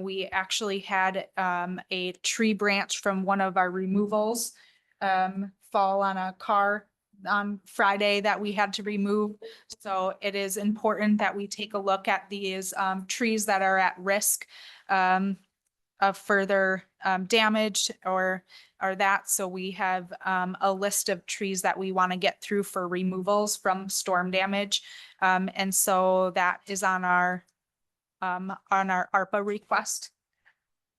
We actually had a tree branch from one of our removals fall on a car on Friday that we had to remove. So it is important that we take a look at these trees that are at risk of further damage or that. So we have a list of trees that we want to get through for removals from storm damage. And so that is on our ARPA request.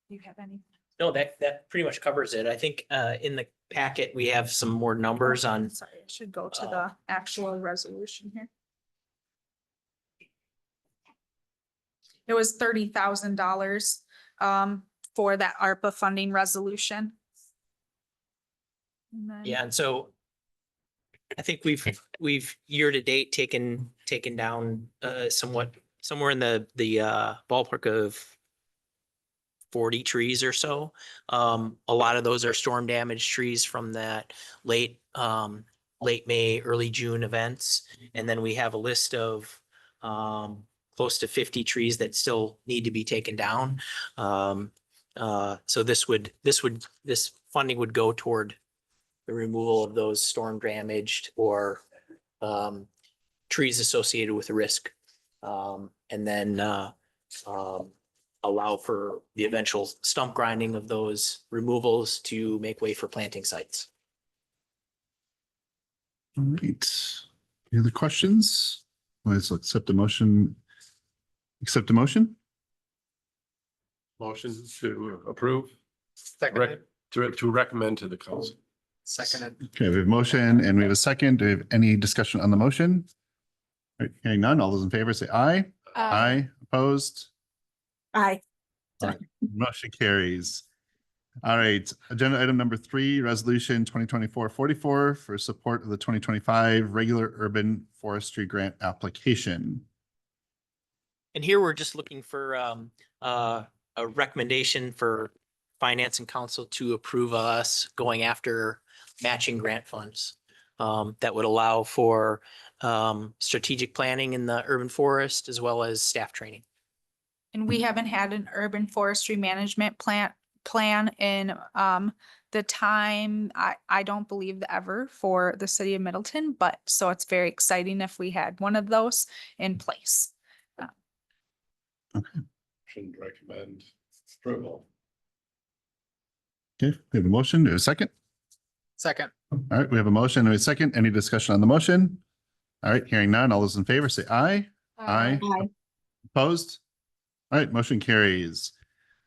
Do you have any? No, that pretty much covers it. I think in the packet, we have some more numbers on. Sorry, I should go to the actual resolution here. It was $30,000 for that ARPA funding resolution. And then- Yeah, and so I think we've year to date taken down somewhat somewhere in the ballpark of 40 trees or so. A lot of those are storm damaged trees from that late May, early June events. And then we have a list of close to 50 trees that still need to be taken down. So this funding would go toward the removal of those storm damaged or trees associated with risk. And then allow for the eventual stump grinding of those removals to make way for planting sites. All right. Any other questions? Let's accept a motion. Accept a motion? Motion to approve, Seconded. to recommend to the council. Seconded. Okay, we have a motion and we have a second. Do we have any discussion on the motion? All right, hearing none. All those in favor say aye. Aye. Opposed? Aye. Motion carries. All right, agenda item number 3, resolution 2024-44 for support of the 2025 regular urban forestry grant application. And here we're just looking for a recommendation for finance and council to approve us going after matching grant funds that would allow for strategic planning in the urban forest as well as staff training. And we haven't had an urban forestry management plan in the time, I don't believe ever for the city of Middleton, but so it's very exciting if we had one of those in place. Should recommend approval. Okay, we have a motion. Do we have a second? Second. All right, we have a motion and a second. Any discussion on the motion? All right, hearing none. All those in favor say aye. Aye. Aye. Opposed? All right, motion carries.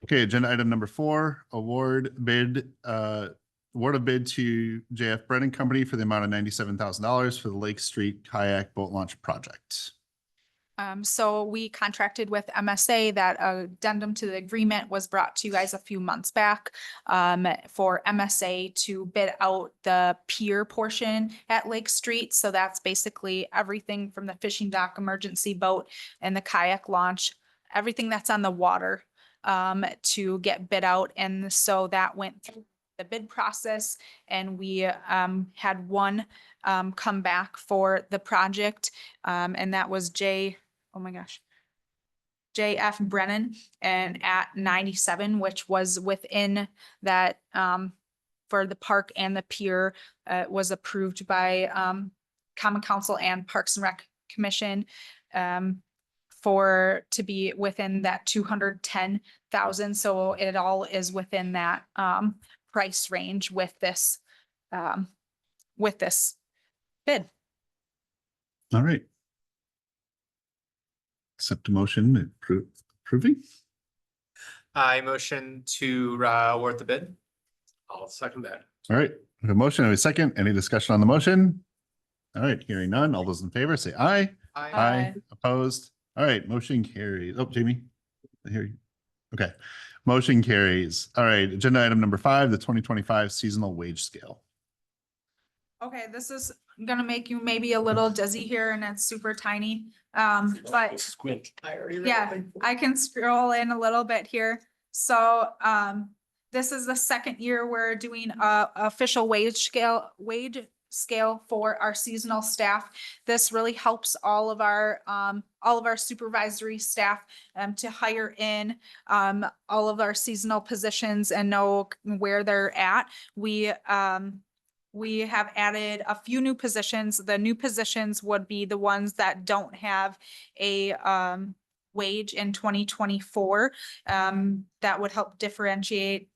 Okay, agenda item number 4, award of bid to JF Brennan Company for the amount of $97,000 for the Lake Street Kayak Boat Launch Project. So we contracted with MSA. That addendum to the agreement was brought to you guys a few months back for MSA to bid out the pier portion at Lake Street. So that's basically everything from the fishing dock, emergency boat, and the kayak launch, everything that's on the water to get bid out. And so that went through the bid process, and we had one come back for the project, and that was JF Brennan, and at 97, which was within that for the park and the pier, was approved by Common Council and Parks and Rec Commission for to be within that 210,000. So it all is within that price range with this bid. All right. Accept a motion approving. I motion to award the bid. I'll second that. All right, we have a motion and a second. Any discussion on the motion? All right, hearing none. All those in favor say aye. Aye. Opposed? All right, motion carries. Oh, Jamie, I hear you. Okay, motion carries. All right, agenda item number 5, the 2025 seasonal wage scale. Okay, this is gonna make you maybe a little dizzy here, and it's super tiny. But Squint. yeah, I can scroll in a little bit here. So this is the second year we're doing a official wage scale for our seasonal staff. This really helps all of our supervisory staff to hire in all of our seasonal positions and know where they're at. We we have added a few new positions. The new positions would be the ones that don't have a wage in 2024. That would help differentiate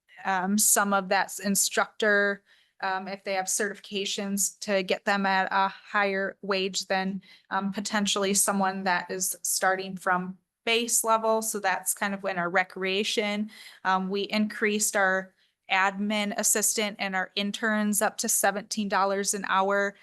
some of that instructor, if they have certifications, to get them at a higher wage than potentially someone that is starting from base level. So that's kind of in our recreation. We increased our admin assistant and our interns up to $17 an hour.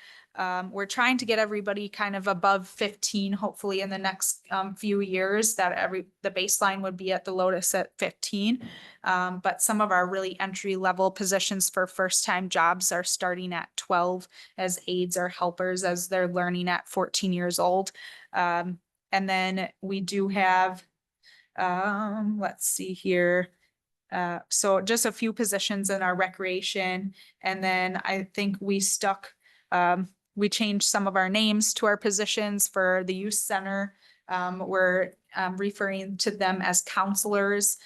We're trying to get everybody kind of above 15, hopefully in the next few years, that the baseline would be at the lowest at 15. But some of our really entry level positions for first time jobs are starting at 12 as aides or helpers as they're learning at 14 years old. And then we do have, let's see here. So just a few positions in our recreation. And then I think we changed some of our names to our positions for the youth center. We're referring to them as counselors.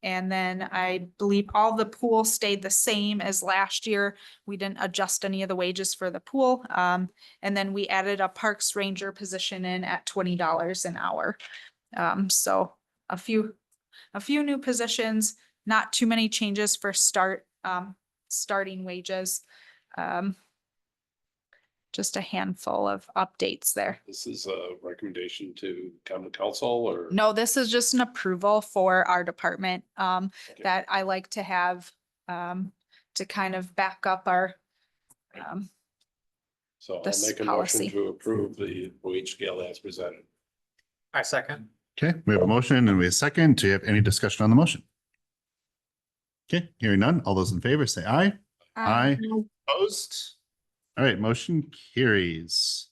And then I believe all the pool stayed the same as last year. We didn't adjust any of the wages for the pool. And then we added a parks ranger position in at $20 an hour. So a few new positions, not too many changes for starting wages. Just a handful of updates there. This is a recommendation to come to council, or? No, this is just an approval for our department, that I like to have, to kind of back up our, So I'll this make a policy. motion to approve the wage scale as presented. I second. Okay, we have a motion and we have a second. Do you have any discussion on the motion? Okay, hearing none. All those in favor say aye. Aye. Opposed? All right, motion carries.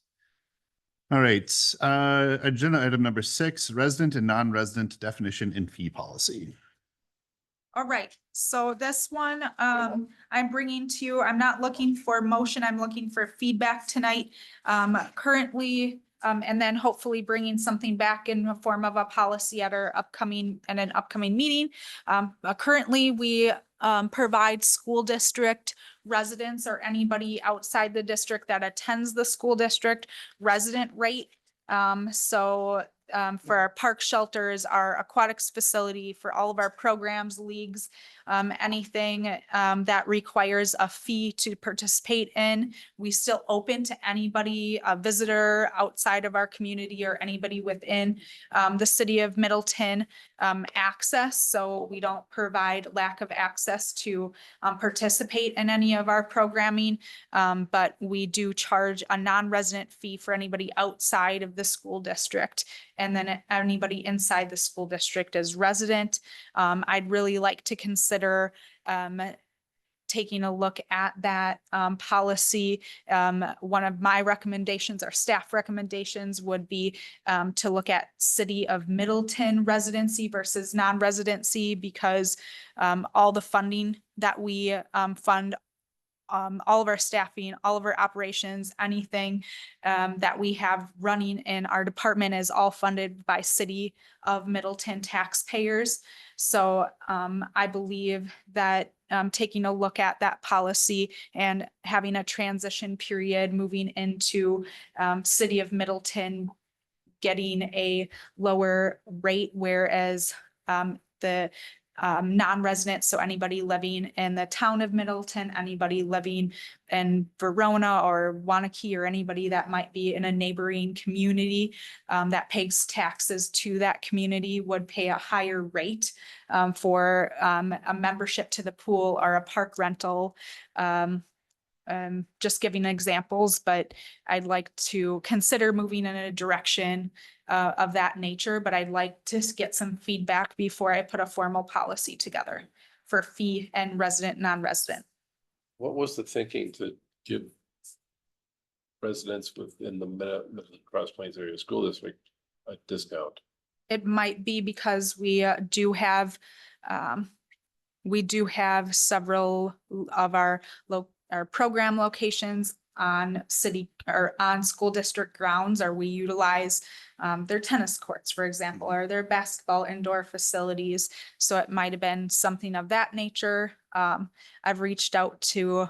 All right, agenda item number 6, resident and non-resident definition and fee policy. All right, so this one, I'm bringing to you, I'm not looking for motion, I'm looking for feedback tonight. Currently, and then hopefully bringing something back in the form of a policy at an upcoming meeting. Currently, we provide school district residents or anybody outside the district that attends the school district resident rate. For our park shelters, our aquatics facility, for all of our programs, leagues, anything that requires a fee to participate in, we still open to anybody, a visitor outside of our community or anybody within the city of Middleton access. So we don't provide lack of access to participate in any of our programming, but we do charge a non-resident fee for anybody outside of the school district. And then anybody inside the school district as resident. I'd really like to consider taking a look at that policy. One of my recommendations or staff recommendations would be to look at City of Middleton residency versus non-residency, because all the funding that we fund, all of our staffing, all of our operations, anything that we have running in our department is all funded by City of Middleton taxpayers. So I believe that taking a look at that policy and having a transition period moving into City of Middleton getting a lower rate, whereas the non-resident, so anybody living in the town of Middleton, anybody living in Verona or Wanakee, or anybody that might be in a neighboring community that pays taxes to that community would pay a higher rate for a membership to the pool or a park rental. Just giving examples, but I'd like to consider moving in a direction of that nature, but I'd like to get some feedback before I put a formal policy together for fee and resident, non-resident. What was the thinking to give residents within the Middleton Cross Plains area school district a discount? It might be because we do have several of our program locations on city or on school district grounds, or we utilize their tennis courts, for example, or their basketball indoor facilities. So it might have been something of that nature. I've reached out to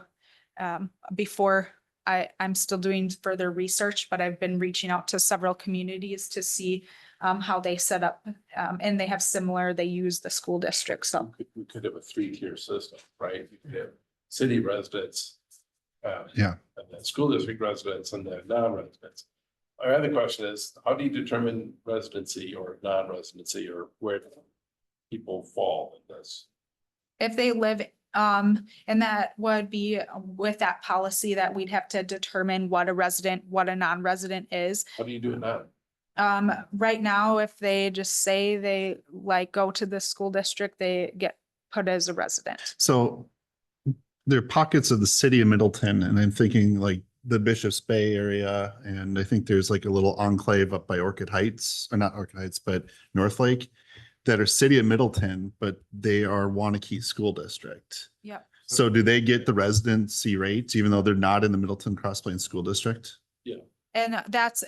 before I'm still doing further research, but I've been reaching out to several communities to see how they set up, and they have similar, they use the school district, so. We could have a 3-tier system, right? You could have city residents. Yeah. And then school district residents and then non-residents. My other question is, how do you determine residency or non-residency, or where do people fall in this? If they live, and that would be with that policy that we'd have to determine what a resident, what a non-resident is. How do you do it now? Right now, if they just say they like go to the school district, they get put as a resident. So there are pockets of the city of Middleton, and I'm thinking like the Bishop's Bay area, and I think there's like a little enclave up by Orchid Heights, or not Orchid Heights, but North Lake, that are city of Middleton, but they are Wanakee School District. Yep. So do they get the residency rates even though they're not in the Middleton Cross Plains School District? And that's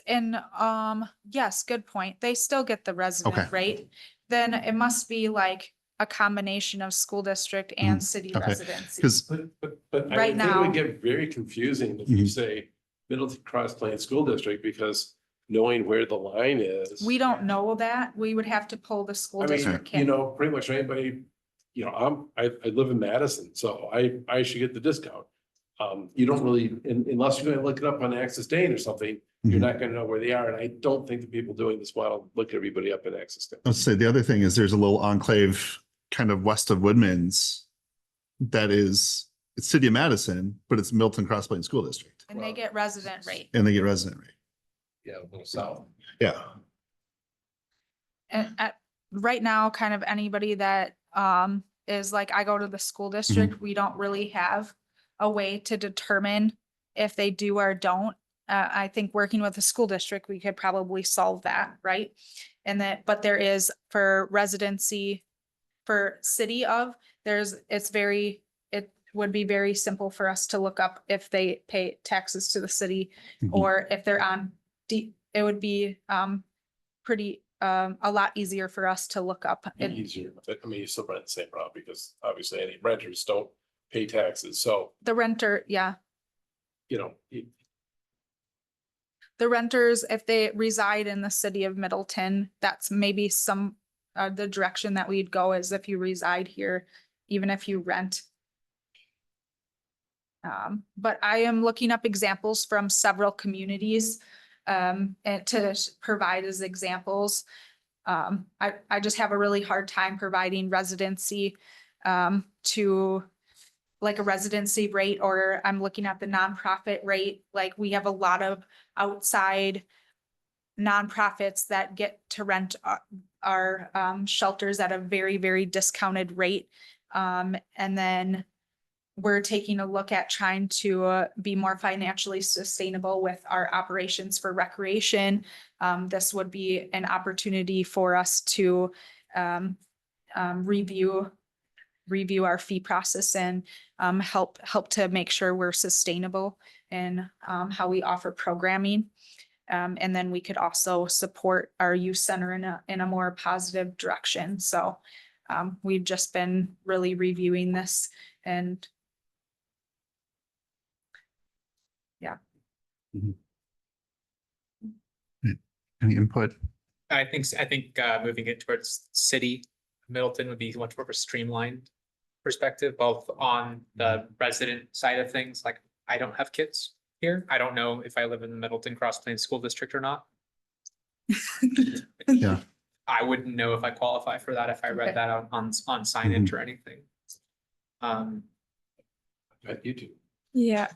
yes, good point. They still get the Okay. resident rate. Then it must be like a combination of school district and city okay. residency. Because But I Right would think it would now- get very confusing if you say Middleton Cross Plains School District, because knowing where the line is. We don't know that. We would have to pull the school I mean, district. you know, pretty much anybody, you know, I live in Madison, so I should get the discount. You don't really, unless you're gonna look it up on Access Dane or something, you're Mhm. not gonna know where they are. And I don't think the people doing this want to look everybody up in Access Dane. Let's say the other thing is there's a little enclave kind of west of Woodman's that is, it's city of Madison, but it's Milton Cross Plains School District, And they get resident rate. and they get resident rate. Yeah, a little south. Yeah. And right now, kind of anybody that is like, I go to the school district, we don't really have a way to determine if they do or don't. I think working with the school district, we could probably solve that, right? And that, but there is for residency, for city of, it would be very simple for us to look up if they pay taxes to the city or if they're on, it would be pretty, a lot easier for us to look up. Easier, but I mean, you still run the same route because obviously any renters don't pay taxes, so, The renter, yeah, you know. the renters, if they reside in the city of Middleton, that's maybe some, the direction that we'd go is if you reside here, even if you rent. But I am looking up examples from several communities, and to provide as examples. I just have a really hard time providing residency, to like a residency rate, or I'm looking at the nonprofit rate. Like we have a lot of outside nonprofits that get to rent our shelters at a very, very discounted rate. And then we're taking a look at trying to be more financially sustainable with our operations for recreation. This would be an opportunity for us to review our fee process and help to make sure we're sustainable in how we offer programming. And then we could also support our youth center in a more positive direction. So we've just been really reviewing this and Any input? I think moving it towards city, Middleton would be much more of a streamlined perspective, both on the resident side of things. Like, I don't have kids here. I don't know if I live in the Middleton Cross Plains School District or not. Yeah. I wouldn't know if I qualify for that if I read Okay. that on signage or anything. You do. Yeah.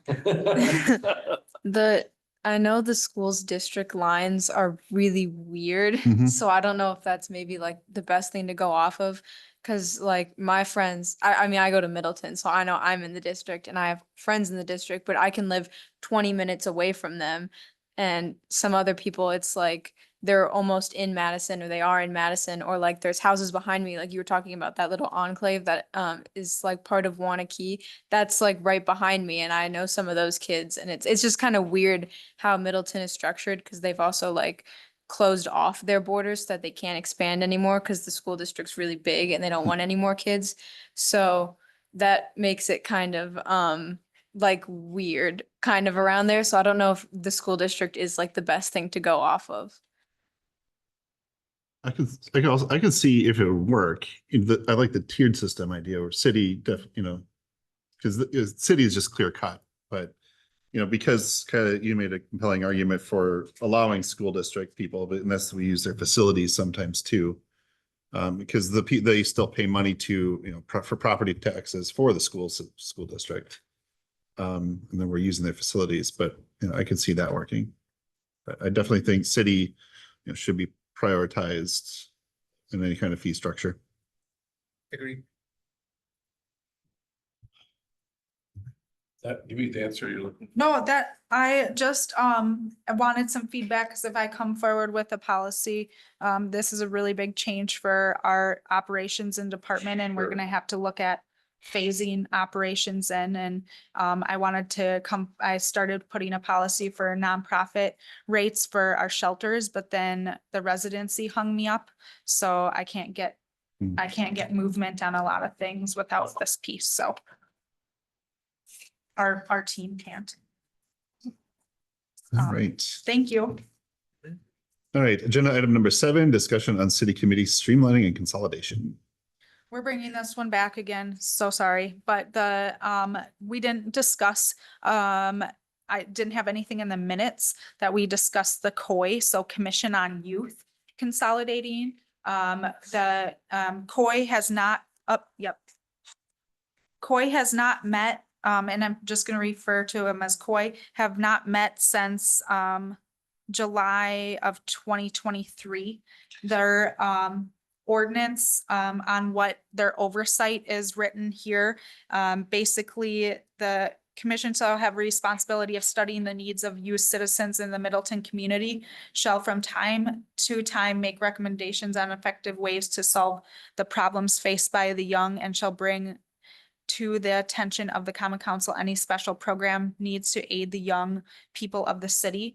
I know the school's district lines are really weird, Mhm. so I don't know if that's maybe like the best thing to go off of. Cause like my friends, I mean, I go to Middleton, so I know I'm in the district and I have friends in the district, but I can live 20 minutes away from them. And some other people, it's like they're almost in Madison or they are in Madison, or like there's houses behind me, like you were talking about that little enclave that is like part of Wanakee. That's like right behind me, and I know some of those kids, and it's just kind of weird how Middleton is structured because they've also like closed off their borders so that they can't expand anymore because the school district's really big and they don't want any more kids. So that makes it kind of like weird kind of around there. So I don't know if the school district is like the best thing to go off of. I could see if it would work. I like the tiered system idea where city because the city is just clear cut, but because kind of you made a compelling argument for allowing school district people, but unless we use their facilities sometimes too. Because they still pay money to, for property taxes for the school district. And then we're using their facilities, but I could see that working. But I definitely think city, should be prioritized in any kind of fee structure. Agreed. That give you the answer you're looking. No, that I just I wanted some feedback because if I come forward with a policy, this is a really big change for our operations and department, and we're Sure. gonna have to look at phasing operations in. And I wanted to I started putting a policy for nonprofit rates for our shelters, but then the residency hung me up, so I can't get movement on a lot of things without this piece. So our team can't. All right. Thank you. All right. Agenda item number 7, discussion on city committee streamlining and consolidation. We're bringing this one back again. So sorry, but we didn't discuss, I didn't have anything in the minutes that we discussed the COI, so Commission on Youth consolidating. The COI has not COI has not met, and I'm just gonna refer to them as COI, have not met since July of 2023. Their ordinance on what their oversight is written here. Basically, the commission shall have responsibility of studying the needs of youth citizens in the Middleton community, shall from time to time make recommendations on effective ways to solve the problems faced by the young, and shall bring to the attention of the Common Council any special program needs to aid the young people of the city.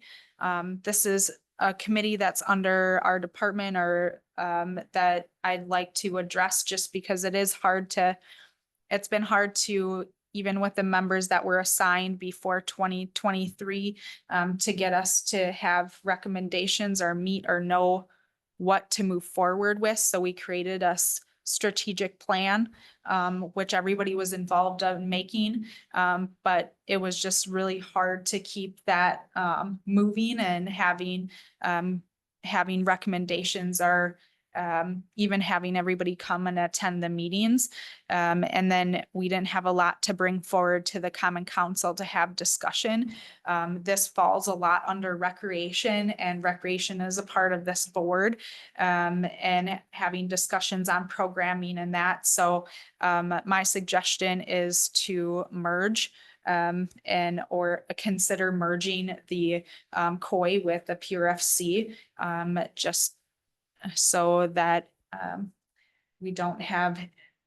This is a committee that's under our department, or that I'd like to address, just because it's been hard to, even with the members that were assigned before 2023, to get us to have recommendations or meet or know what to move forward with. So we created a strategic plan, which everybody was involved in making. But it was just really hard to keep that moving and having recommendations, or even having everybody come and attend the meetings. And then we didn't have a lot to bring forward to the Common Council to have discussion. This falls a lot under recreation, and recreation is a part of this board, and having discussions on programming and that. So my suggestion is to merge or consider merging the COI with the Pure FC, just so that we don't have,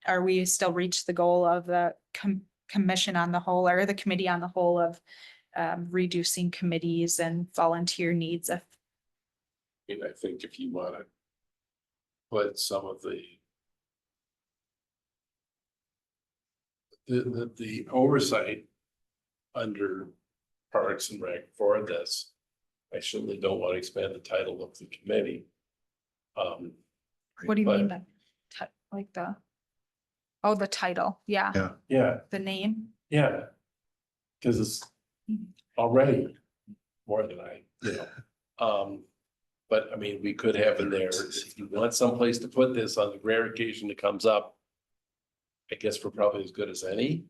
or we still reach the goal of the commission on the whole, or the committee on the whole, of reducing committees and volunteer needs. I think if you want to put some of the oversight under Parks and Rec for this, I certainly don't want to expand the title of the committee. What do you mean but- by like the title? Yeah. Yeah, The name. yeah. Because it's already more than but I mean, we could have in there, if you want someplace to put this on the rare occasion it comes up, I guess we're probably as good as any.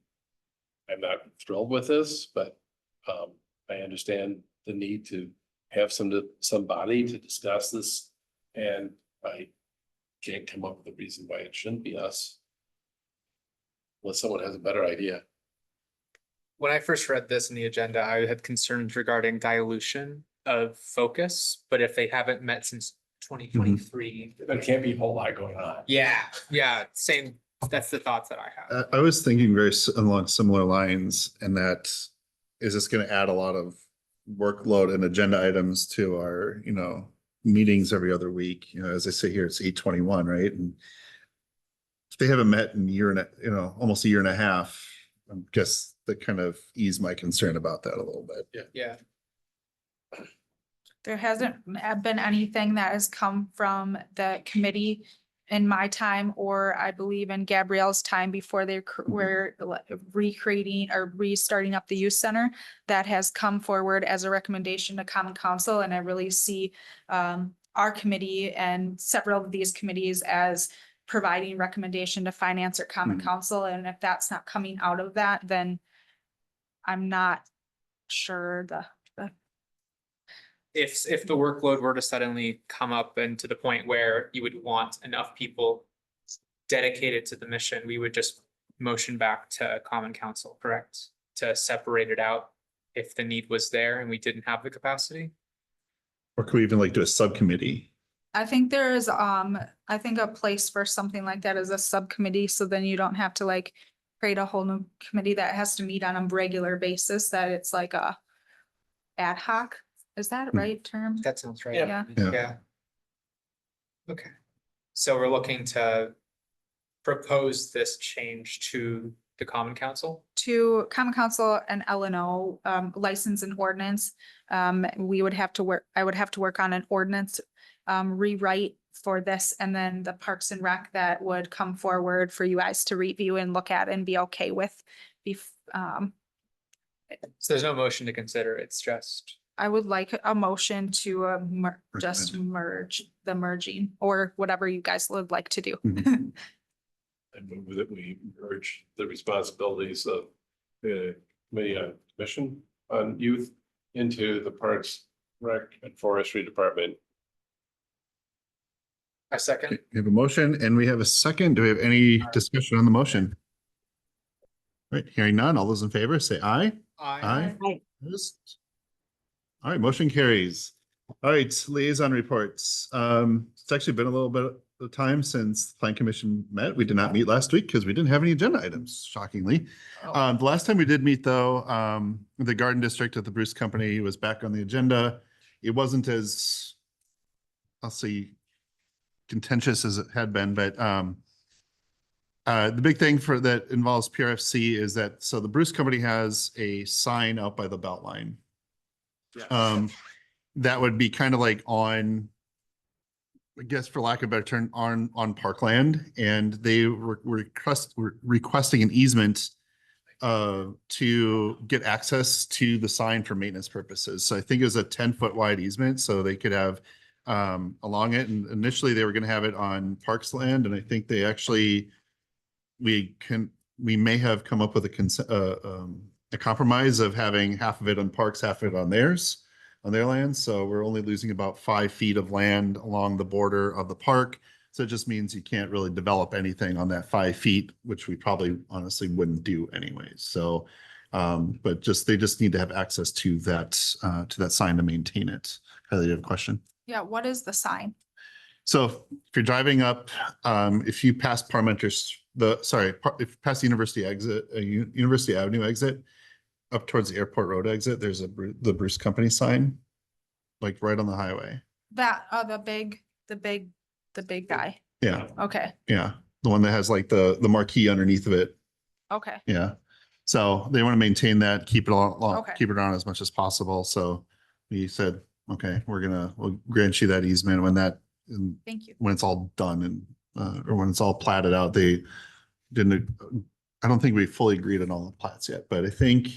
I'm not thrilled with this, but I understand the need to have somebody to discuss this, and I can't come up with a reason why it shouldn't be us. Unless someone has a better idea. When I first read this in the agenda, I had concerns regarding dilution of focus, but if they haven't met since 2023. There can't be a whole lot going on. Yeah, same. That's the thoughts that I have. I was thinking along similar lines, and that is this going to add a lot of workload and agenda items to our, meetings every other week. As I say here, it's 8:21, right? And if they haven't met in almost a year and a half, I guess that kind of eased my concern about that a little bit. Yeah. There hasn't been anything that has come from the committee in my time, or I believe in Gabrielle's time before they were recreating or restarting up the youth center, that has come forward as a recommendation to common council. And I really see our committee and several of these committees as providing recommendation to finance or common council. And if that's not coming out of that, then I'm not sure If the workload were to suddenly come up and to the point where you would want enough people dedicated to the mission, we would just motion back to common council, correct? To separate it out if the need was there and we didn't have the capacity? Or could we even like do a subcommittee? I think there is, I think a place for something like that is a subcommittee, so then you don't have to like create a whole new committee that has to meet on a regular basis, that it's like a ad hoc, is that a right term? That sounds right. Yeah, Yeah. Okay, so we're looking to propose this change to the common council? to common council and LNO, license and ordinance. We would have to work, I would have to work on an ordinance rewrite for this, and then the Parks and Rec that would come forward for you guys to review and look at and be okay with. So there's no motion to consider, it's just, I would like a motion to just merge the merging, or whatever you guys would like to do. I move that we merge the responsibilities of the committee on mission on youth into the Parks, Rec and Forestry Department. a second. We have a motion and we have a second. Do we have any discussion on the motion? Right, hearing none. All those in favor say aye. Aye. Opposed? All right, motion carries. All right, liaison reports. It's actually been a little bit of time since the Plan Commission met. We did not meet last week because we didn't have any agenda items, shockingly. The last time we did meet though, the Garden District at the Bruce Company was back on the agenda. It wasn't as, I'll say, contentious as it had been, but the big thing for that involves PRFC is that, so the Bruce Company has a sign out by the Beltline. That would be kind of like on, I guess for lack of a better term, on parkland, and they were requesting an easement to get access to the sign for maintenance purposes. So I think it was a 10-foot wide easement, so they could have along it. And initially they were going to have it on Parks land, and I think they actually we may have come up with a compromise of having half of it on Parks, half of it on theirs. On their land, so we're only losing about 5 feet of land along the border of the park. So it just means you can't really develop anything on that 5 feet, which we probably honestly wouldn't do anyways. So, but they just need to have access to that sign to maintain it. Kylie, you have a question? Yeah, what is the sign? So if you're driving up, if you pass if you pass the University exit, University Avenue exit, up towards the airport road exit, there's the Bruce Company sign, like right on the highway. That, the big guy. Yeah, Okay, yeah. The one that has like the marquee underneath of it. okay. Yeah. So they want to maintain that, keep it Okay. keep it on as much as possible. So we said, okay, we'll grant you that easement Thank you. when it's all done and, or when it's all platted out. They didn't, I don't think we fully agreed on all the plats yet, but I think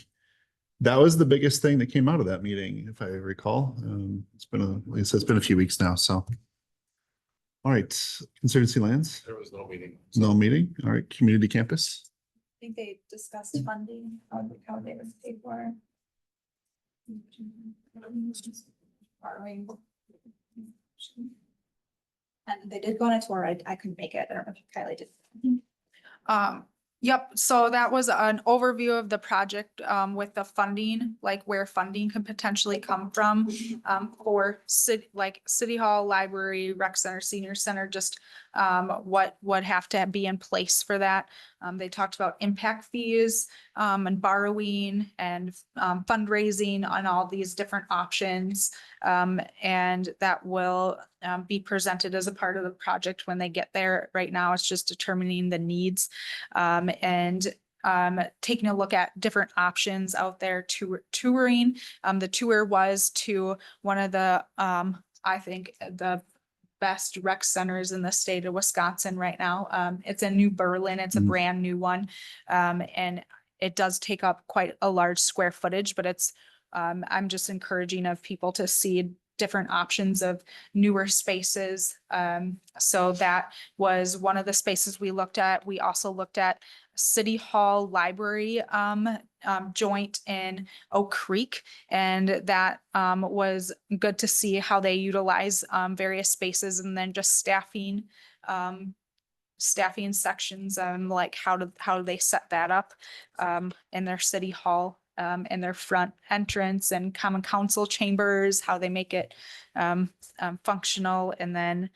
that was the biggest thing that came out of that meeting, if I recall. Like I said, it's been a few weeks now, so. All right, Conservancy Lands, There was no meeting. no meeting. All right, Community Campus. I think they discussed funding, how they would pay for. Borrowing. And they did go on a tour. I couldn't make it. I don't know if Kylie did. Yep, so that was an overview of the project, with the funding, like where funding could potentially come from, for City Hall, Library, Rec Center, Senior Center, just, what would have to be in place for that. They talked about impact fees, and borrowing and, fundraising on all these different options. And that will, be presented as a part of the project when they get there. Right now, it's just determining the needs. And taking a look at different options out there touring. The tour was to one of the, I think the best rec centers in the state of Wisconsin right now. It's in New Berlin. It's a Mhm. brand new one. And it does take up quite a large square footage, but it's, I'm just encouraging of people to see different options of newer spaces. So that was one of the spaces we looked at. We also looked at City Hall Library joint in Oak Creek. And that was good to see how they utilize various spaces and then just staffing sections and like how do they set that up in their city hall in their front entrance and common council chambers, how they make it functional. And then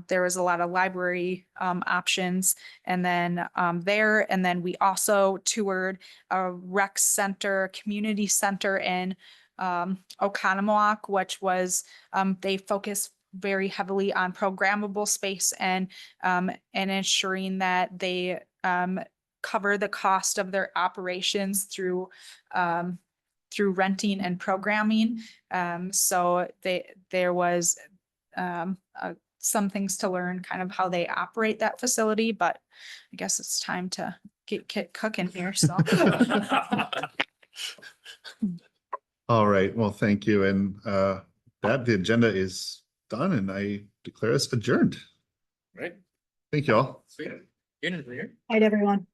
there was a lot of library options and then there. And then we also toured a rec center, community center in Oconomowoc, which was they focus very heavily on programmable space and ensuring that they cover the cost of their operations through renting and programming. So there was some things to learn kind of how they operate that facility, but I guess it's time to get cooking here, so. All right, well, thank you. And the agenda is done and I declare us adjourned. Right? Thank you all. Sweet. Night, everyone.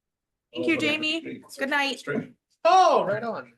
Thank you, Jamie. Good night. Straight. Oh, right on.